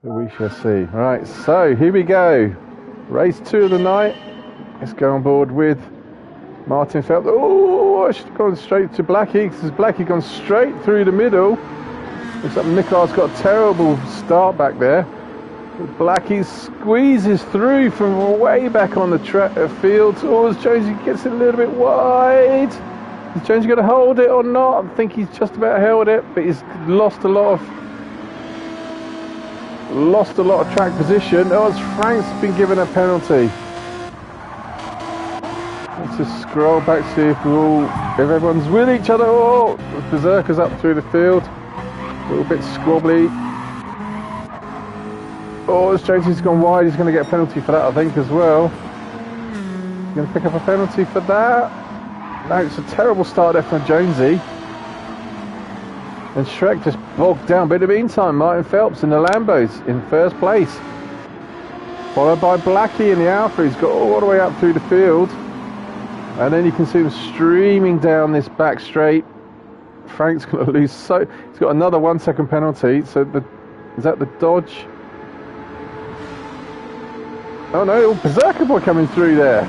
But we shall see. Right, so here we go. Race 2 of the night. Let's go on board with Martin Phelps. Oh, I should have gone straight to Blackie, because Blackie gone straight through the middle. Looks like Mikola's got a terrible start back there. But Blackie squeezes through from way back on the field. Oh, as Jonesy gets it a little bit wide. Is Jonesy going to hold it or not? I think he's just about held it, but he's lost a lot of track position. Oh, as Frank's been given a penalty. Let's just scroll back, see if everyone's with each other. Oh, Berserker's up through the field. A little bit squabbly. Oh, as Jonesy's gone wide, he's going to get a penalty for that, I think, as well. He's going to pick up a penalty for that. No, it's a terrible start there from Jonesy. And Shrek just bogged down. But in the meantime, Martin Phelps in the Lambos in first place. Followed by Blackie in the Alpha. He's got all the way up through the field. And then you can see him streaming down this back straight. Frank's going to lose. So he's got another 1 second penalty. So is that the dodge? Oh no, Berserker Boy coming through there.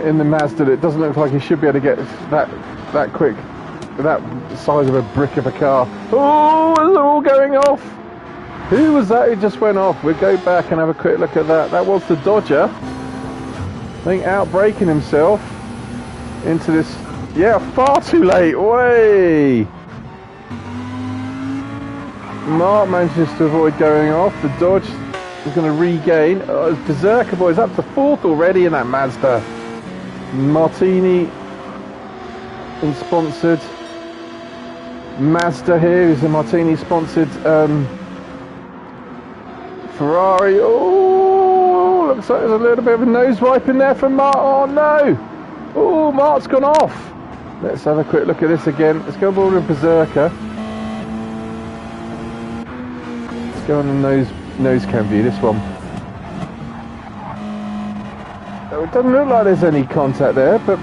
In the Mazda. It doesn't look like he should be able to get that quick. That size of a brick of a car. Oh, they're all going off. Who was that who just went off? We'll go back and have a quick look at that. That was the Dodger. I think out-braking himself into this. Yeah, far too late. Way. Mark manages to avoid going off. The Dodge is going to regain. Berserker Boy's up to 4th already in that Mazda. Martini and sponsored Mazda here is a Martini sponsored Ferrari. Oh, looks like there's a little bit of a nose wipe in there for Mark. Oh no! Oh, Mark's gone off. Let's have a quick look at this again. Let's go on with Berserker. Let's go on the nose cam view. This one. Oh, it doesn't look like there's any contact there, but.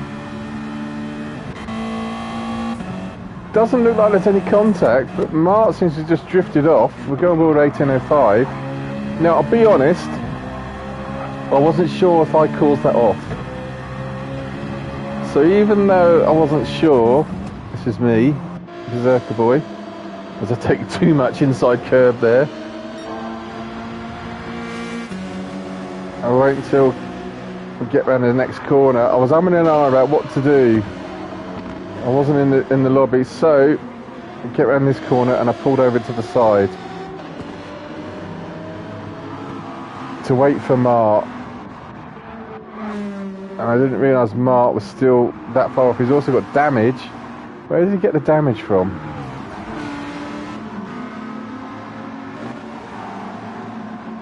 Doesn't look like there's any contact, but Mark seems to have just drifted off. We're going board 1805. Now, I'll be honest, I wasn't sure if I caused that off. So even though I wasn't sure, this is me, Berserker Boy, as I take too much inside curb there. I'll wait until we get round to the next corner. I was umming and ahhing about what to do. I wasn't in the lobby, so I get around this corner and I pulled over to the side to wait for Mark. And I didn't realise Mark was still that far off. He's also got damage. Where did he get the damage from?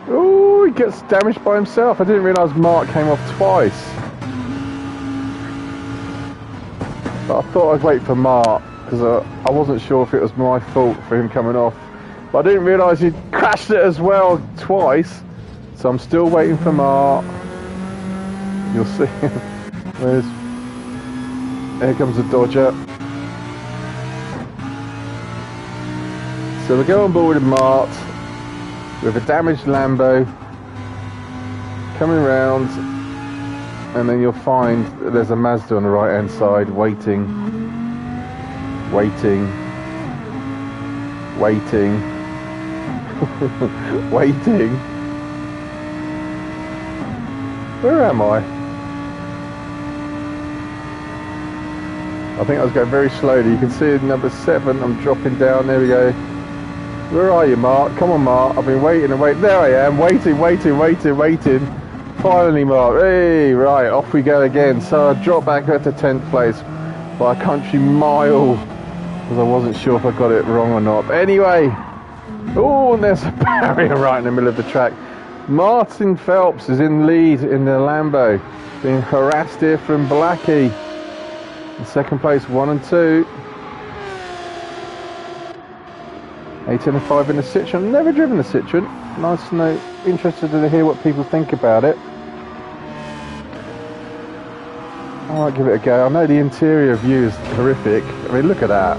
Oh, he gets damaged by himself. I didn't realise Mark came off twice. But I thought I'd wait for Mark because I wasn't sure if it was my fault for him coming off. But I didn't realise he'd crashed it as well twice. So I'm still waiting for Mark. You'll see. Here comes the Dodger. So we go on board with Mark with a damaged Lambo coming round. And then you'll find that there's a Mazda on the right hand side waiting. Waiting. Where am I? I think I was going very slowly. You can see number 7. I'm dropping down. There we go. Where are you, Mark? Come on, Mark. I've been waiting and waiting. There I am. Waiting. Finally, Mark. Hey, right, off we go again. So I dropped back to 10th place by a country mile because I wasn't sure if I got it wrong or not. But anyway, oh, and there's a barrier right in the middle of the track. Martin Phelps is in lead in the Lambo, being harassed here from Blackie. In second place, 1 and 2. 1805 in the Citroen. I've never driven the Citroen. Nice to know, interested to hear what people think about it. I might give it a go. I know the interior view is horrific. I mean, look at that.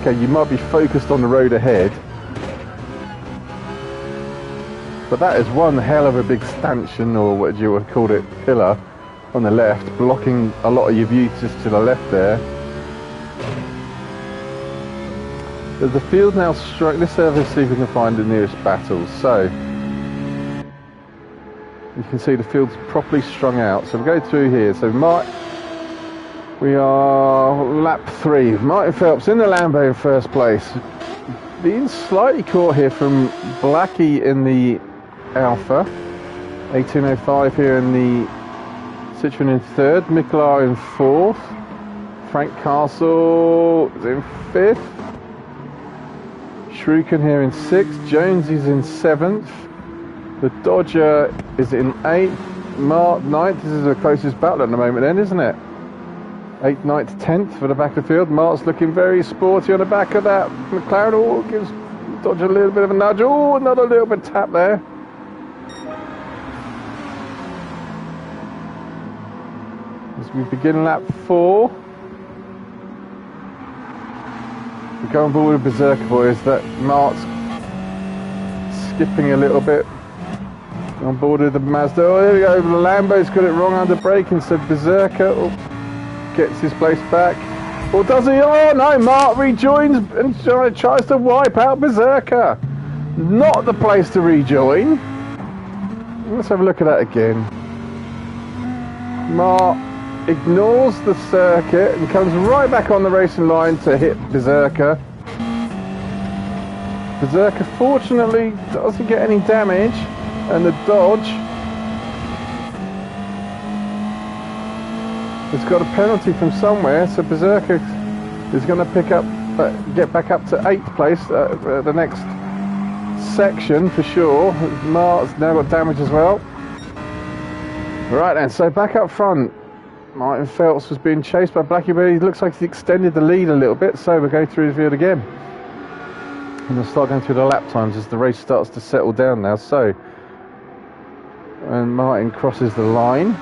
Okay, you might be focused on the road ahead, but that is one hell of a big stanchion, or what you would call it, pillar, on the left, blocking a lot of your view just to the left there. There's the field now struck. Let's see if we can find the nearest battles. So you can see the field's properly strung out. So we go through here. So we are lap 3. Martin Phelps in the Lambo in first place, being slightly caught here from Blackie in the Alpha. 1805 here in the Citroen in 3rd. Mikolar in 4th. Frank Castle is in 5th. Shuriken here in 6th. Jones is in 7th. The Dodger is in 8th. Mark 9th. This is the closest battle at the moment then, isn't it? 8th, 9th, 10th for the back of the field. Mark's looking very sporty on the back of that. McLaren, oh, gives Dodger a little bit of a nudge. Oh, another little bit tap there. As we begin lap 4. We go on board with Berserker boys. That Mark's skipping a little bit. On board with the Mazda. Oh, there we go. The Lambo's got it wrong under braking, so Berserker gets his place back. Or does he? Oh no, Mark rejoins and tries to wipe out Berserker. Not the place to rejoin. Let's have a look at that again. Mark ignores the circuit and comes right back on the racing line to hit Berserker. Berserker fortunately doesn't get any damage, and the Dodge has got a penalty from somewhere, so Berserker is going to get back up to 8th place at the next section for sure. Mark's now got damage as well. Right then, so back up front, Martin Phelps was being chased by Blackie, but he looks like he's extended the lead a little bit, so we'll go through the field again. And we'll start going through the lap times as the race starts to settle down now. So, and Martin crosses the line.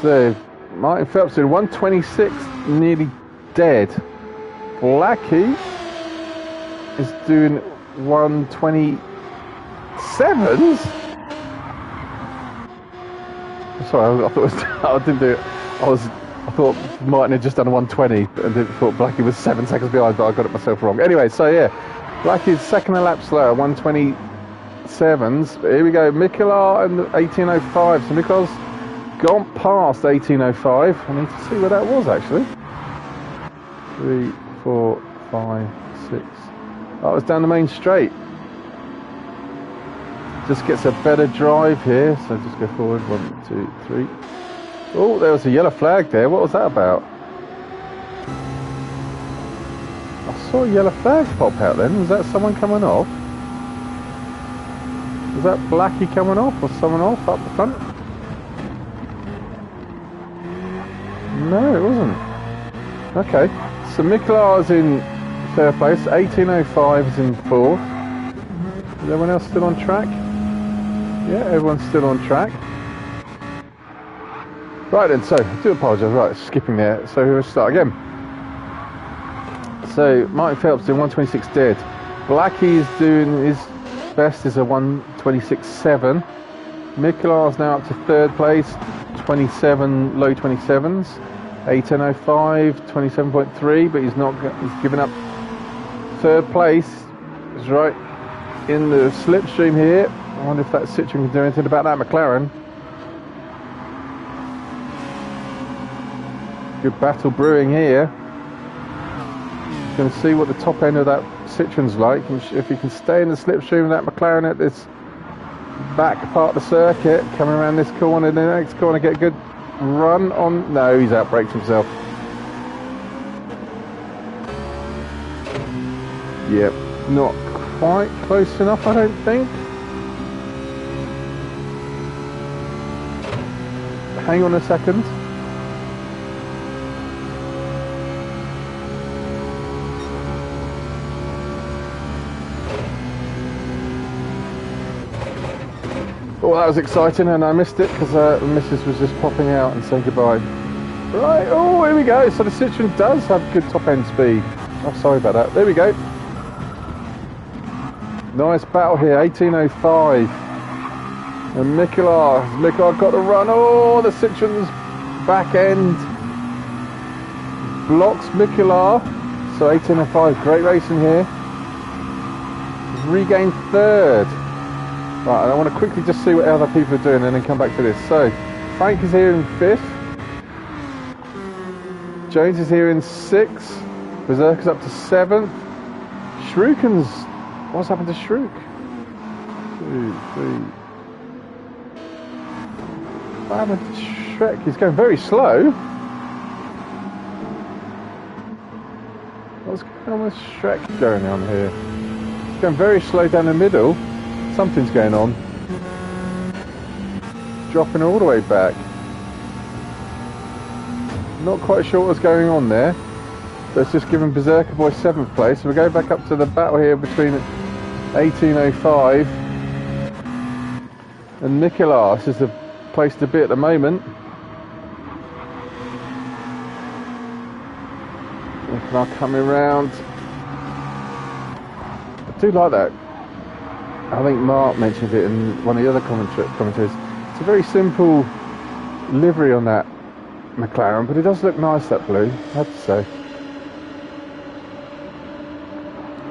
So, Martin Phelps in 126, nearly dead. Blackie is doing 127s. Sorry, I thought it was, I didn't do it. I thought Martin had just done a 120, and thought Blackie was 7 seconds behind, but I got it myself wrong. Anyway, so yeah, Blackie's second a lap slower, 127s. But here we go, Mikular and 1805. So Mikular's gone past 1805. I need to see where that was actually. 3, 4, 5, 6. That was down the main straight. Just gets a better drive here, so just go forward. 1, 2, 3. Oh, there was a yellow flag there. What was that about? I saw a yellow flag pop out then. Was that someone coming off? Was that Blackie coming off or someone off up the front? No, it wasn't. Okay, so Mikular's in 3rd place. 1805 is in 4th. Is everyone else still on track? Yeah, everyone's still on track. Right then, so, I do apologise, right, skipping there. So we'll start again. So, Martin Phelps doing 126 dead. Blackie is doing his best is a 126.7. Mikular's now up to 3rd place, 27, low 27s. 1805, 27.3, but he's given up 3rd place. He's right in the slipstream here. I wonder if that Citroen can do anything about that McLaren. Good battle brewing here. Going to see what the top end of that Citroen's like. If he can stay in the slipstream of that McLaren at this back part of the circuit, coming around this corner, and the next corner, get a good run on. No, he's outbraked himself. Yep, not quite close enough, I don't think. Hang on a second. Oh, that was exciting, and I missed it because the missus was just popping out and saying goodbye. Right, oh, here we go. So the Citroen does have good top end speed. Oh, sorry about that. There we go. Nice battle here, 1805. And Mikular got the run. Oh, the Citroen's back end blocks Mikular. So 1805, great racing here. Regained 3rd. Right, and I want to quickly just see what other people are doing and then come back to this. So, Frank is here in 5th. Jones is here in 6th. Berserker's up to 7th. Shruken's... What's happened to Shruk? 2, 3... What happened to Shrek? He's going very slow. What's going on with Shrek going on here? It's going very slow down the middle. Something's going on. Dropping all the way back. Not quite sure what's going on there. But it's just given Berserker Boy 7th place. So we go back up to the battle here between 1805 and Nicolas. This is the place to be at the moment. Nicolas coming round. I do like that. I think Mark mentioned it in one of the other commentaries. It's a very simple livery on that McLaren, but it does look nice, that blue, I have to say.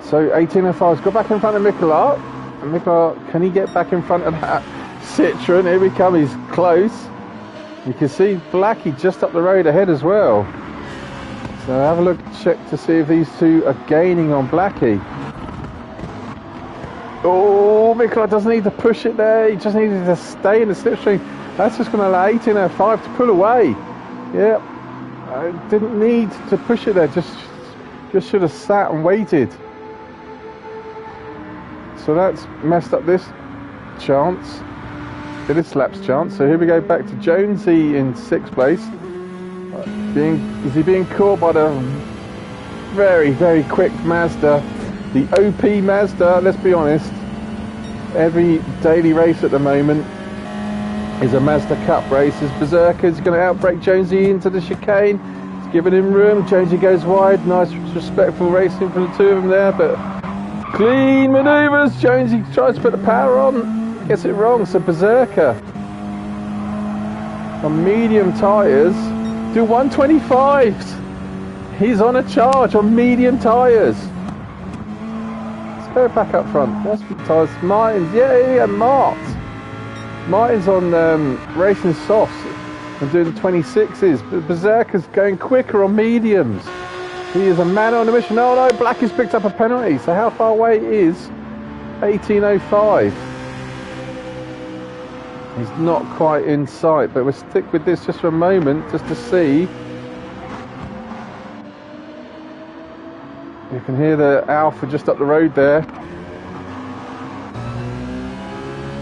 So 1805's got back in front of Nicolas. And Nicolas, can he get back in front of that Citroen? Here we come, he's close. You can see Blackie just up the road ahead as well. So have a look, check to see if these two are gaining on Blackie. Oh, Nicolas doesn't need to push it there. He just needed to stay in the slipstream. That's just going to allow 1805 to pull away. Yeah, I didn't need to push it there. Just should have sat and waited. So that's messed up this chance. This lap's chance. So here we go back to Jonesy in 6th place. Is he being caught by the very, very quick Mazda? The OP Mazda, let's be honest. Every daily race at the moment is a Mazda Cup race. As Berserker's going to outbrake Jonesy into the chicane. It's giving him room. Jonesy goes wide. Nice, respectful racing from the two of them there, but clean manoeuvres. Jonesy tries to put the power on. Gets it wrong. So Berserker on medium tyres do 125s. He's on a charge on medium tyres. Let's go back up front. That's the tyres. Martin's, yeah, Martin's on racing softs and doing 26s. But Berserker's going quicker on mediums. He is a man on a mission. Oh no, Black has picked up a penalty. So how far away is 1805? He's not quite in sight, but we'll stick with this just for a moment, just to see. You can hear the Alpha just up the road there.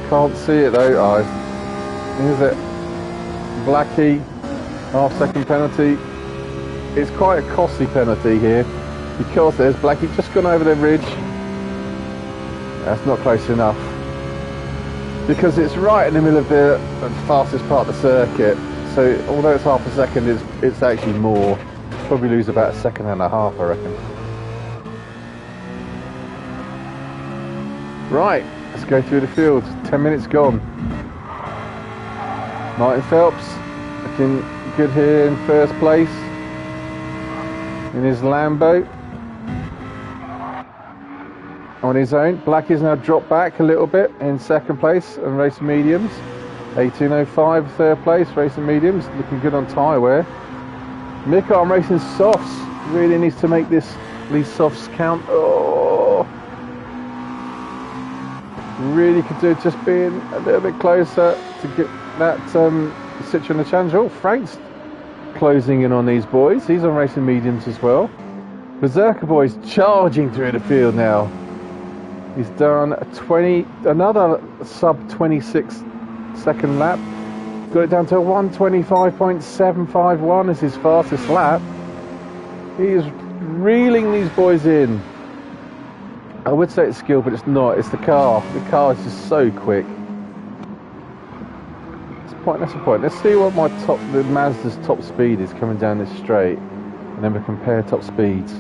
Can't see it though. Oh, here's it. Blackie, half-second penalty. It's quite a costly penalty here because there's Blackie just gone over the ridge. That's not close enough because it's right in the middle of the fastest part of the circuit. So although it's half a second, it's actually more. Probably lose about a second and a half, I reckon. Right, let's go through the field. 10 minutes gone. Martin Phelps looking good here in first place in his Lambo on his own. Blackie's now dropped back a little bit in second place and racing mediums. 1805 third place, racing mediums, looking good on tyre wear. Mick on racing softs, really needs to make these softs count. Oh, really could do just being a little bit closer to get that Citroen the challenge. Oh, Frank's closing in on these boys. He's on racing mediums as well. Berserker Boy's charging through the field now. He's done another sub 26 second lap. Got it down to 125.751 as his fastest lap. He is reeling these boys in. I would say it's skill, but it's not. It's the car. The car is just so quick. That's the point. Let's see what the Mazda's top speed is coming down this straight, and then we compare top speeds.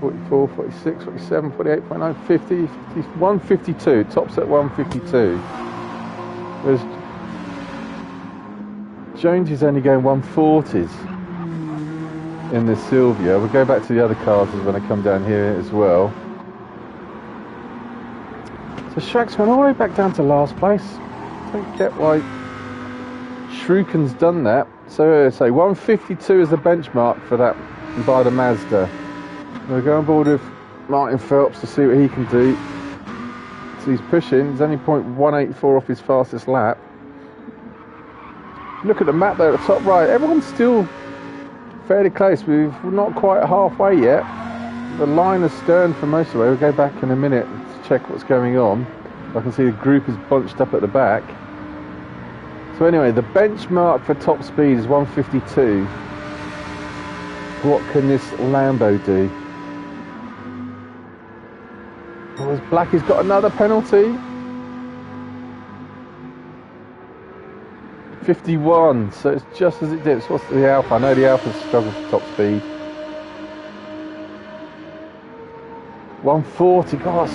.44, 46, 47, 48.9, 50, 152. Tops at 152. Whereas Jones is only going 140s in the Silvia. We'll go back to the other cars when I come down here as well. So Shrek's went all the way back down to last place. Don't get why Shruken's done that. So 152 is the benchmark for that by the Mazda. We'll go on board with Martin Phelps to see what he can do. So he's pushing. He's only 0.184 off his fastest lap. Look at the map there at the top right. Everyone's still fairly close. We're not quite halfway yet. The line is stern for most of the way. We'll go back in a minute to check what's going on. I can see the group is bunched up at the back. So anyway, the benchmark for top speed is 152. What can this Lambo do? Oh, Blackie's got another penalty. 51, so it's just as it dips. What's the Alpha? I know the Alpha's struggled for top speed. 140, gosh.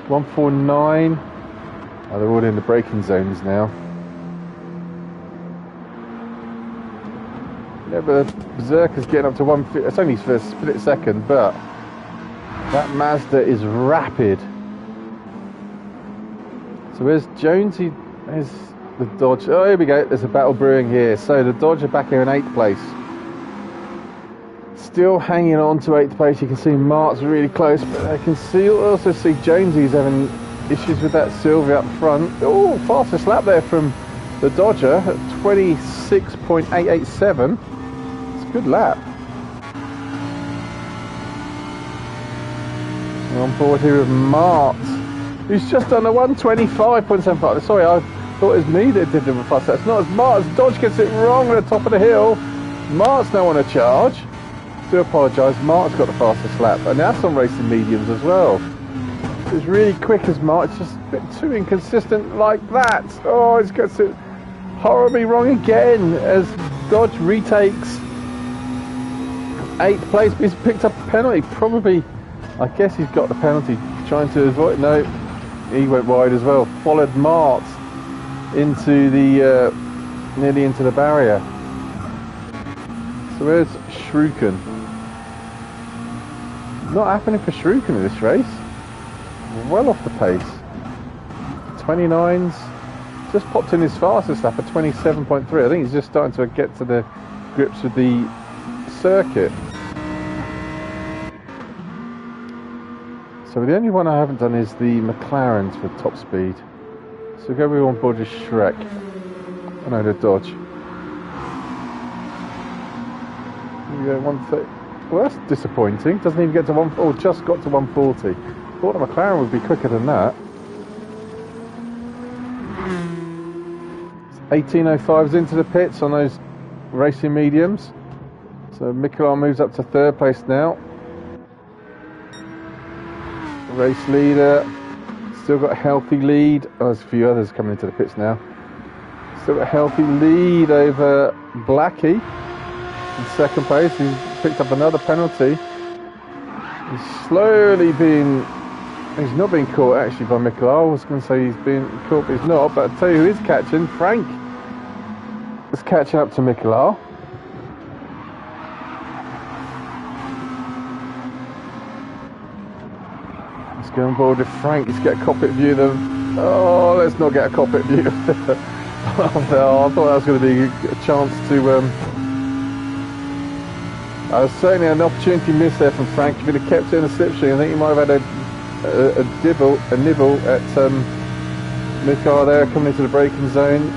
149. Oh, they're all in the braking zones now. Yeah, but Berserker's getting up to 150. It's only for a split second, but that Mazda is rapid. So where's Jonesy? There's the Dodge. Oh, here we go. There's a battle brewing here. So the Dodge are back here in 8th place. Still hanging on to 8th place. You can see Mark's really close, but I can also see Jonesy's having issues with that Sylvia up front. Oh, fastest lap there from the Dodger at 26.887. It's a good lap. On board here with Mart, who's just done a 125.75. Sorry, I thought it was me that did the fast. That's not as Mart. Dodge gets it wrong at the top of the hill. Mart's now on a charge. Do apologise, Mart's got the fastest lap, and that's on racing mediums as well. It's really quick as Mart, it's just a bit too inconsistent like that. Oh, it's got it horribly wrong again as Dodge retakes 8th place, but he's picked up a penalty. Probably, I guess he's got the penalty, trying to avoid. No, he went wide as well. Followed Mart into the nearly into the barrier. So where's Shruken? Not happening for Shruken in this race. Well off the pace. 29's just popped in his fastest lap at 27.3. I think he's just starting to get to the grips with the circuit. So the only one I haven't done is the McLarens for top speed. So go on board with Shrek. Oh no, the Dodge. Here we go, 130. Well, that's disappointing. Doesn't even get to just got to 140. Thought the McLaren would be quicker than that. 18.05's into the pits on those racing mediums. So Mikola moves up to 3rd place now. Race leader. Still got a healthy lead. Oh, there's a few others coming into the pits now. Still got a healthy lead over Blackie in 2nd place. He's picked up another penalty. He's slowly being... He's not being caught actually by Mikola. I was going to say he's being caught, but he's not. But I'll tell you who is catching. Frank is catching up to Mikola. Let's go on board with Frank. Let's get a cockpit view of them. Oh, let's not get a cockpit view. Oh, no, I thought that was going to be a chance to... I was certainly an opportunity missed there from Frank. If he'd have kept it in the slipstream, I think he might have had a nibble at Mikola there, coming into the braking zone.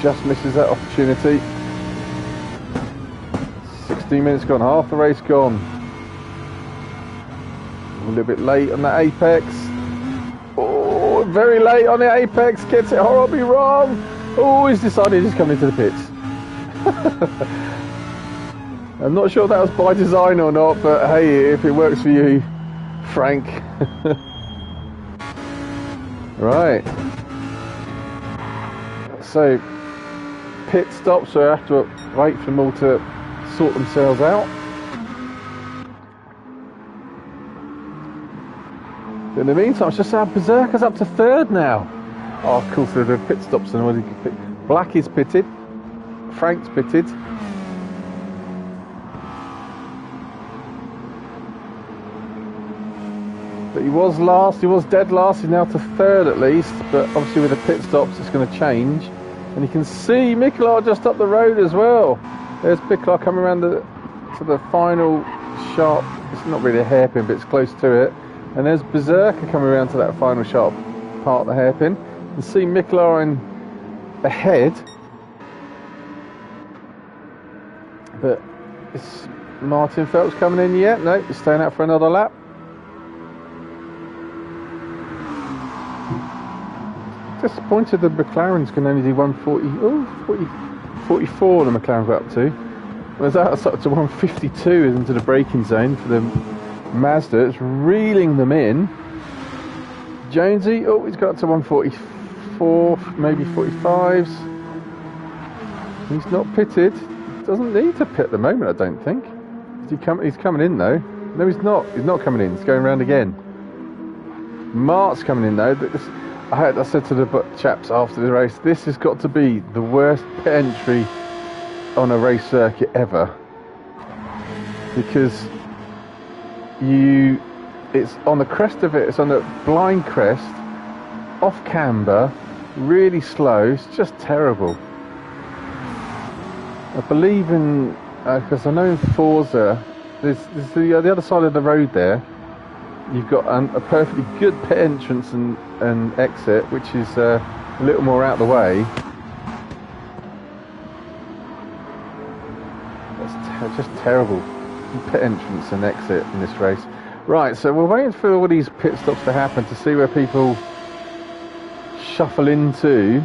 Just misses that opportunity. 16 minutes gone, half the race gone. A little bit late on that apex. Oh, very late on the apex, gets it horribly wrong. Oh, he's decided he's coming into the pits. I'm not sure that was by design or not, but hey, if it works for you, Frank. Right. So, pit stops, so I have to wait for them all to sort themselves out. In the meantime, it's just how Berserker's up to 3rd now. Oh, cool, so the pit stops and all. Black is pitted. Frank's pitted. But he was last, he was dead last, he's now to 3rd at least, but obviously with the pit stops it's going to change. And you can see Mikola just up the road as well. There's Mikola coming around to the final sharp. It's not really a hairpin, but it's close to it. And there's Berserker coming around to that final sharp part of the hairpin. You can see Mikola in ahead. But is Martin Phelps coming in yet? No, he's staying out for another lap. Disappointed the McLarens can only do 44 the McLaren got up to. Whereas that's up to 152 into the braking zone for the Mazda. It's reeling them in. Jonesy, oh, he's got up to 144, maybe 45s. He's not pitted. Doesn't need to pit at the moment, I don't think. He's coming in though. No, he's not. He's not coming in. He's going around again. Mart's coming in though. But I said to the chaps after the race, this has got to be the worst pit entry on a race circuit ever, because it's on the crest of it. It's on a blind crest, off camber, really slow. It's just terrible. I believe in because I know in Forza there's the other side of the road there. You've got a perfectly good pit entrance and exit, which is a little more out of the way. That's just terrible pit entrance and exit in this race. Right, so we're waiting for all these pit stops to happen to see where people shuffle into.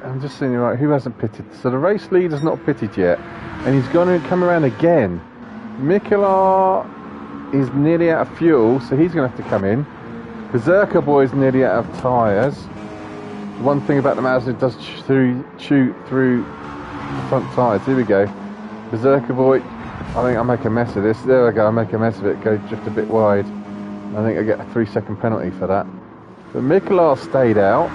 I'm just seeing, right, who hasn't pitted? So the race leader's not pitted yet, and he's going to come around again. Mikola is nearly out of fuel, so he's going to have to come in. Berserker Boy's nearly out of tyres. One thing about the Mazda, it does chew through the front tyres. Here we go. Berserker Boy, I think I'll make a mess of this. There we go, I'll make a mess of it, go just a bit wide. I think I get a 3-second penalty for that. But Mikola stayed out.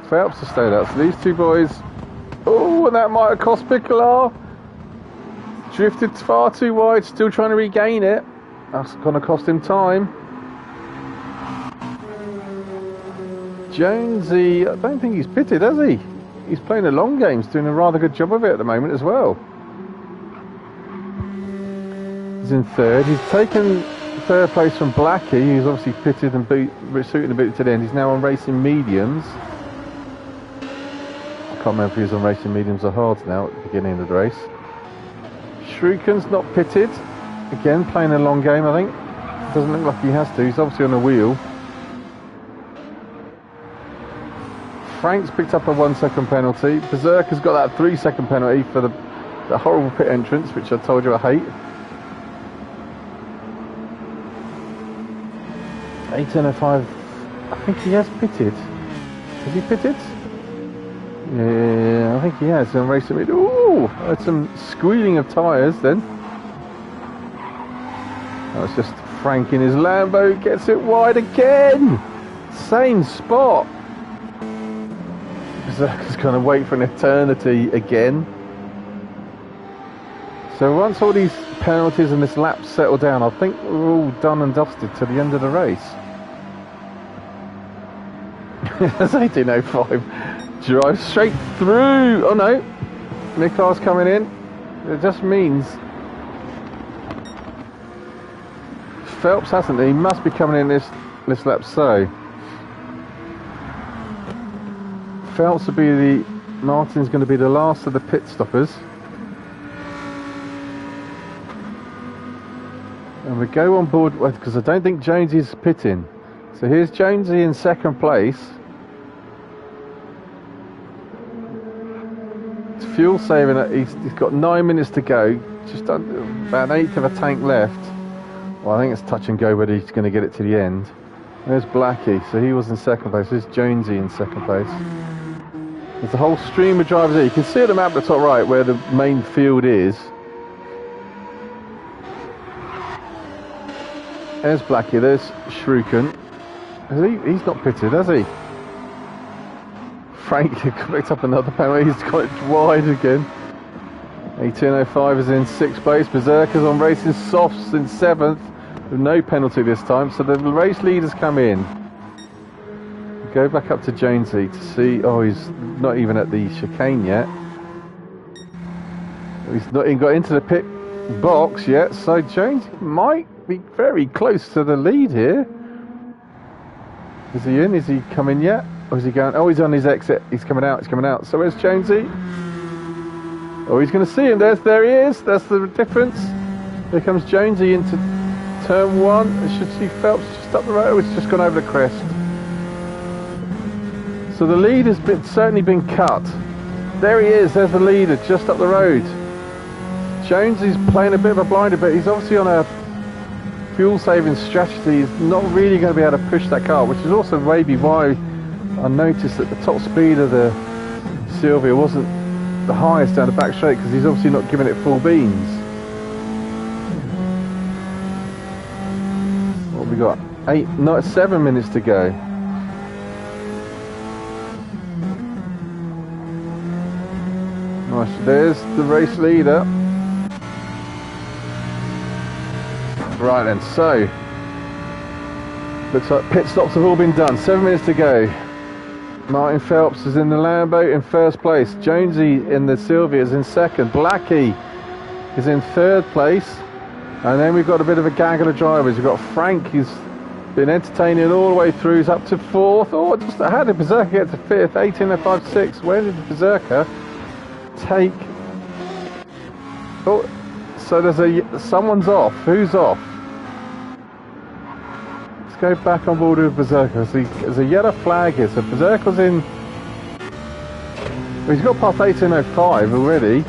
Phelps has stayed out. So these two boys, oh, and that might have cost Mikola. Drifted far too wide, still trying to regain it. That's going to cost him time. Jonesy, I don't think he's pitted, has he? He's playing the long games, doing a rather good job of it at the moment as well. He's in third. He's taken third place from Blackie, who's obviously pitted and suiting the boot to the end. He's now on racing mediums. I can't remember if he was on racing mediums or hards now at the beginning of the race. Shruken's not pitted. Again, playing a long game, I think. Doesn't look like he has to. He's obviously on a wheel. Frank's picked up a 1-second penalty. Berserker's got that 3-second penalty for the horrible pit entrance, which I told you I hate. 8:05. I think he has pitted. Has he pitted? Yeah, I think he has. On racing mid. Ooh, had some squealing of tyres then. That was just Frank in his Lambo. Gets it wide again. Same spot. Berserker's going to wait for an eternity again. So once all these penalties and this lap settle down, I think we're all done and dusted to the end of the race. That's 18:05. Drive straight through. Oh no, Mikola's coming in. It just means Phelps hasn't. He must be coming in this lap. So Phelps will be Martin's going to be the last of the pit stoppers. And we go on board because I don't think Jonesy's pitting. So here's Jonesy in second place. It's fuel saving. He's got 9 minutes to go. Just about an eighth of a tank left. Well, I think it's touch and go whether he's going to get it to the end. There's Blackie. So he was in second place. There's Jonesy in second place. There's a whole stream of drivers there. You can see at the map at the top right where the main field is. There's Blackie, there's Shruken. He's not pitted, has he? Frank picked up another penalty, he's got it wide again. 1805 is in 6th place. Berserker's on Racing Softs in 7th with no penalty this time. So the race leaders come in. Go back up to Jonesy to see. Oh, he's not even at the chicane yet. He's not even got into the pit box yet. So Jonesy might be very close to the lead here. Is he in? Is he coming yet? Or is he going? Oh, he's on his exit. He's coming out. He's coming out. So where's Jonesy? Oh, he's going to see him. There he is. That's the difference. Here comes Jonesy into turn 1. I should see Phelps just up the road. Oh, it's just gone over the crest. So the lead has certainly been cut. There he is. There's the leader just up the road. Jonesy's playing a bit of a blinder, but he's obviously on a fuel-saving strategy. He's not really going to be able to push that car, which is also maybe why I noticed that the top speed of the Silvia wasn't the highest down the back straight, because he's obviously not giving it full beans. What have we got? 7 minutes to go. Nice. There's the race leader. Right then, so looks like pit stops have all been done. 7 minutes to go. Martin Phelps is in the Lambo in 1st place. Jonesy in the Silvia is in 2nd. Blackie is in 3rd place. And then we've got a bit of a gaggle of drivers. We've got Frank, who's been entertaining all the way through. He's up to 4th. Oh, just how did Berserker get to 5th? 18.56. Where did Berserker take? Oh, so there's someone's off. Who's off? Go back on board with Berserker. There's a yellow flag here, so Berserker's in. Well, he's got past 18.05 already.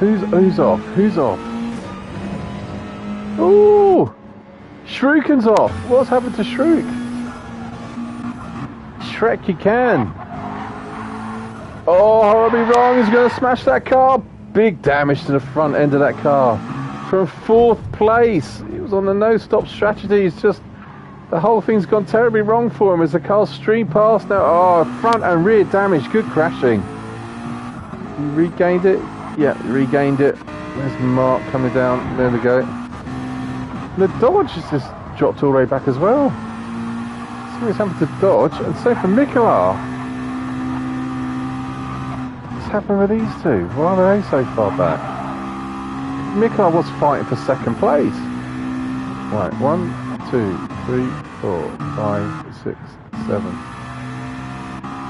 So who's off? Who's off? Ooh! Shruken's off. What's happened to Shruk? Shrek, you can. Oh, horribly wrong. He's going to smash that car. Big damage to the front end of that car. From 4th place. He was on the no-stop strategy. It's just the whole thing's gone terribly wrong for him as the car streamed past now. Oh, front and rear damage. Good crashing. You regained it? Yeah, regained it. There's Mark coming down. There we go. The Dodge has just dropped all the way back as well. See what's happened to Dodge, and so for Mikola. What's happened with these two? Why are they so far back? Mikola was fighting for 2nd place. Right, 1, 2, 3, 4, 5, 6, 7,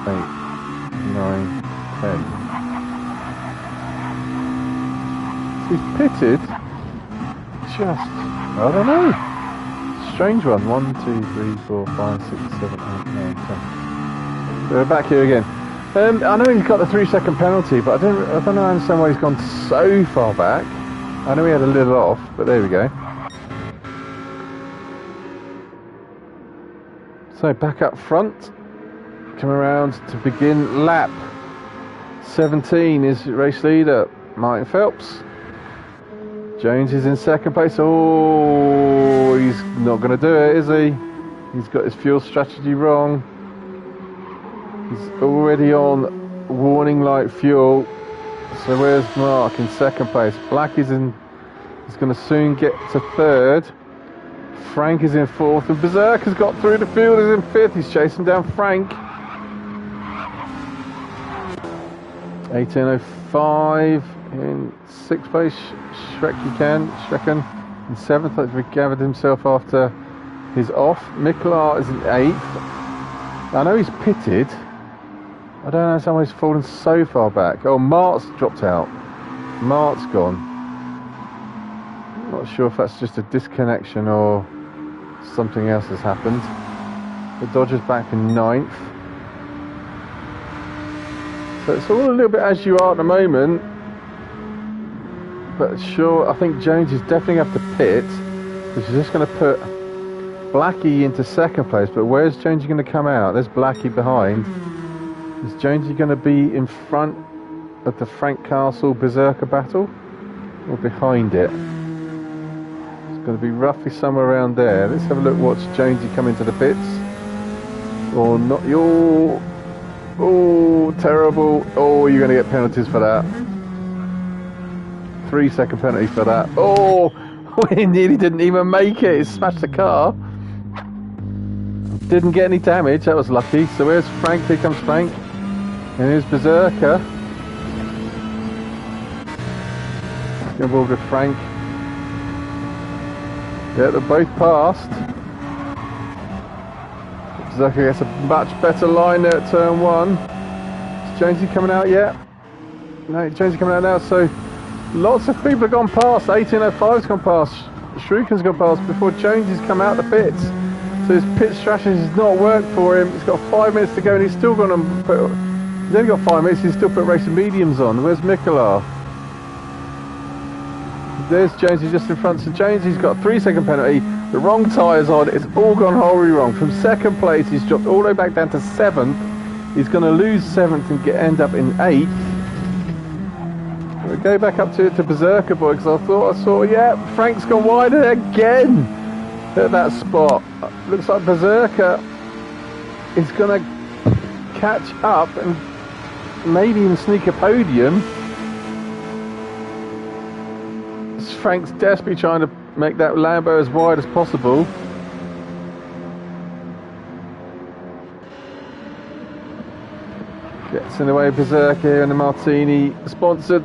8, 9, 10. So he's pitted. Just, I don't know. Strange one. 1, 2, 3, 4, 5, 6, 7, 8, 9, 10. So we're back here again. I know he's got the 3-second penalty, but I don't understand why he's gone so far back. I know he had a little off, but there we go. So back up front, come around to begin lap 17 is race leader Martin Phelps. Jones is in 2nd place. Oh, he's not going to do it, is he? He's got his fuel strategy wrong. He's already on warning light fuel. So where's Mark in 2nd place? Black is in. He's going to soon get to 3rd. Frank is in 4th, and Berserk has got through the field. Is in 5th. He's chasing down Frank. 18.05 in 6th place. Shrekken in 7th. That's regathered himself after his off. Mikola is in 8th. I know he's pitted. I don't know how he's fallen so far back. Oh, Mart's dropped out. Mart's gone. Not sure if that's just a disconnection or something else has happened. The Dodger's back in 9th. So it's all a little bit as you are at the moment. But sure, I think Jones is definitely going to have to pit. Which is just going to put Blackie into 2nd place. But where's Jonesy going to come out? There's Blackie behind. Is Jonesy going to be in front of the Frank Castle Berserker battle? Or behind it? Going to be roughly somewhere around there. Let's have a look. Watch Jonesy come into the pits. Or not. Oh, terrible. Oh, you're going to get penalties for that. 3-second penalty for that. Oh, he nearly didn't even make it. He smashed the car. Didn't get any damage. That was lucky. So where's Frank? Here comes Frank. And here's Berserker. Get involved with Frank. Yeah, they're both passed. Berserker gets a much better line there at turn 1. Is Jonesy coming out yet? No, Jonesy coming out now. So lots of people have gone past. 1805's gone past. Shuriken's gone past before Jonesy's come out the pits. So his pit strategy has not worked for him. He's got 5 minutes to go and he's still going to put... He's only got 5 minutes, he's still put racing mediums on. Where's Mikola? There's Jonesy just in front. So Jonesy's got a 3-second penalty. The wrong tyres on. It's all gone horribly wrong. From 2nd place, he's dropped all the way back down to 7th. He's going to lose 7th and end up in 8th. We'll go back up to Berserker Boy because I saw, yeah, Frank's gone wide again at that spot. Looks like Berserker is going to catch up and maybe even sneak a podium. Frank's desperately trying to make that Lambo as wide as possible. Gets in the way of Berserker here in the Martini sponsored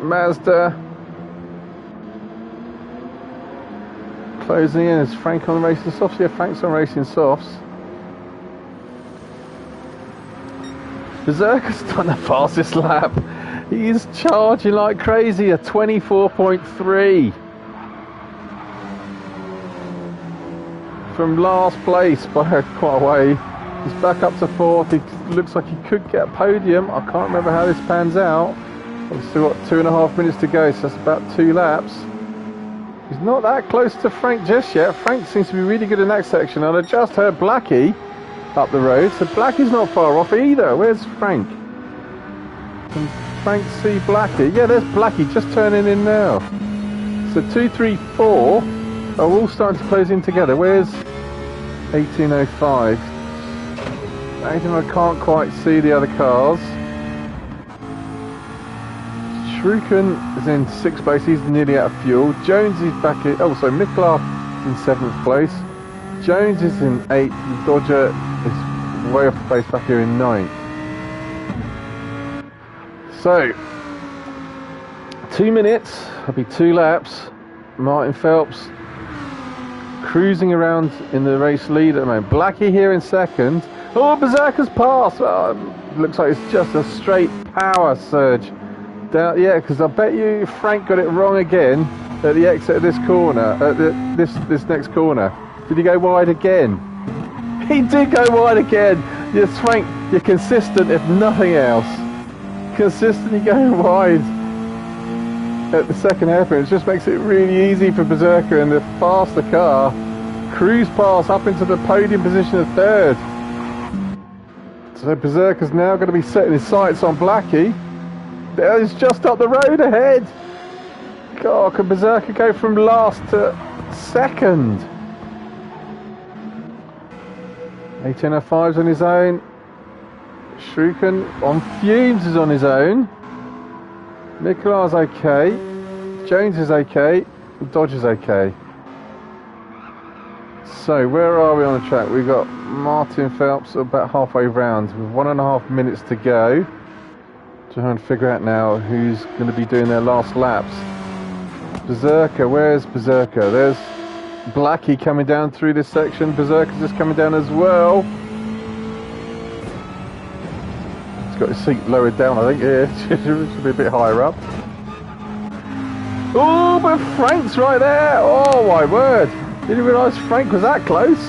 Mazda. Closing in. Is Frank on the racing softs? Yeah, Frank's on racing softs. Berserker's done the fastest lap. He's charging like crazy, a 24.3 from last place by quite a way. He's back up to 4th. He looks like he could get a podium. I can't remember how this pans out. We've still got 2.5 minutes to go, so that's about 2 laps. He's not that close to Frank just yet. Frank seems to be really good in that section, and I just heard Blackie up the road, so Blackie's not far off either. Where's Frank? Can Frank see Blackie? Yeah, there's Blackie just turning in now. So 2, 3, 4 are all starting to close in together. Where's 1805? I can't quite see the other cars. Shuriken is in 6th place. He's nearly out of fuel. Jones is back in... Oh, so Mikola is in 7th place. Jones is in 8th. Dodger is way off the pace back here in 9th. So, 2 minutes, that'll be 2 laps. Martin Phelps cruising around in the race lead at the moment. Blackie here in 2nd. Oh, Berserker's passed. Looks like it's just a straight power surge. Down, yeah, because I bet you Frank got it wrong again at the exit of this corner, this next corner. Did he go wide again? He did go wide again. Yes, Frank, you're consistent if nothing else. Consistently going wide at the 2nd hairpin. It just makes it really easy for Berserker and the faster car. Cruise pass up into the podium position of 3rd. So Berserker's now going to be setting his sights on Blackie. He's just up the road ahead. God, can Berserker go from last to 2nd? 1805's on his own. Shuriken on fumes is on his own. Mikola's okay. Jones is okay. Dodge is okay. So where are we on the track? We've got Martin Phelps about halfway round with 1.5 minutes to go. Trying to figure out now who's going to be doing their last laps. Berserker, where's Berserker? There's Blackie coming down through this section. Berserker's just coming down as well. He's got his seat lowered down, I think. Yeah, it should be a bit higher up. Oh, but Frank's right there. Oh my word. Didn't realise Frank was that close.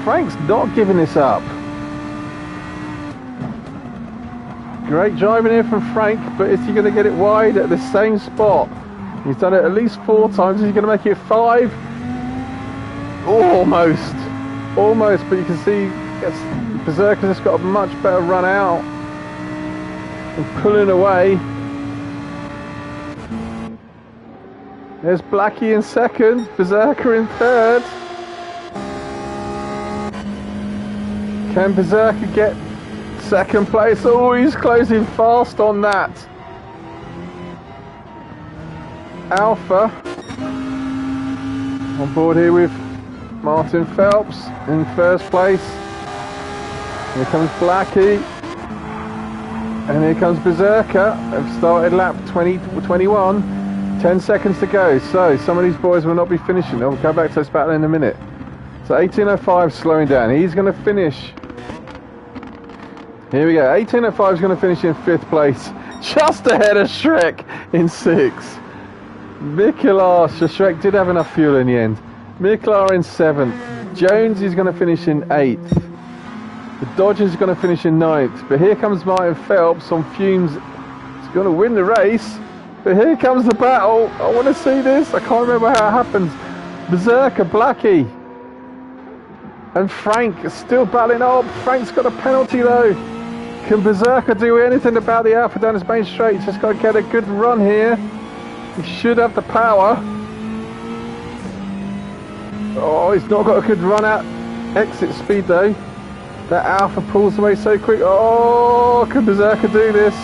Frank's not giving this up. Great driving here from Frank, but is he going to get it wide at the same spot? He's done it at least 4 times. Is he going to make it 5? Almost. Almost, but you can see Berserker's just got a much better run out and pulling away. There's Blackie in 2nd, Berserker in 3rd. Can Berserker get 2nd place? Oh, he's closing fast on that. Alpha on board here with Martin Phelps in first place. Here comes Blackie. And here comes Berserker. They've started lap 21. 10 seconds to go. So some of these boys will not be finishing. I'll go back to this battle in a minute. So 18:05 slowing down. He's going to finish. Here we go. 18:05 is going to finish in 5th place. Just ahead of Shrek in 6th. Mikola, Shrek did have enough fuel in the end. Mikola in 7th. Jones is going to finish in 8th. The Dodgers is going to finish in 9th. But here comes Martin Phelps on fumes. He's going to win the race. But here comes the battle. I want to see this. I can't remember how it happens. Berserker, Blackie, and Frank are still battling up. Frank's got a penalty though. Can Berserker do anything about the Alpha down his main straight? He's just got to get a good run here. He should have the power. Oh, he's not got a good run at exit speed though. That Alpha pulls away so quick. Oh, can Berserker do this?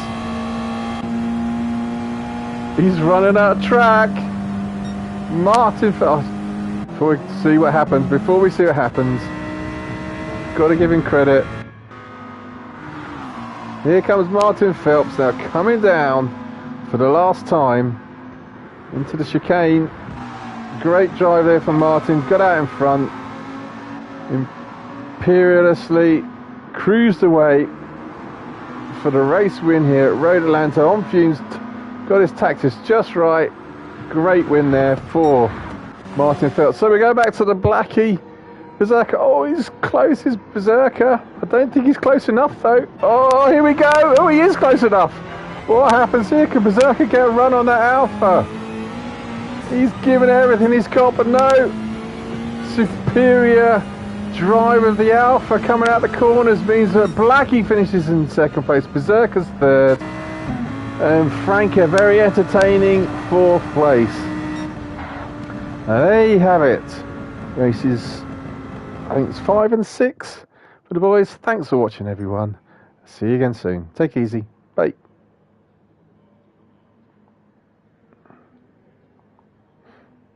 He's running out of track. Martin Phelps. Before we see what happens, got to give him credit. Here comes Martin Phelps now coming down for the last time into the chicane. Great drive there from Martin. Got out in front. Imperiously cruised away for the race win here at Road Atlanta on fumes. Got his tactics just right. Great win there for Martin Phelps. So we go back to the Blackie. Berserker. Oh, he's close, his Berserker. I don't think he's close enough though. Oh, here we go. Oh, he is close enough. What happens here? Can Berserker get a run on that Alpha? He's given everything he's got, but no. Superior drive of the Alpha coming out the corners means that Blackie finishes in 2nd place. Berserker's 3rd. And Frank, a very entertaining 4th place. And there you have it. Races, I think it's 5 and 6 for the boys. Thanks for watching, everyone. See you again soon. Take it easy. Bye.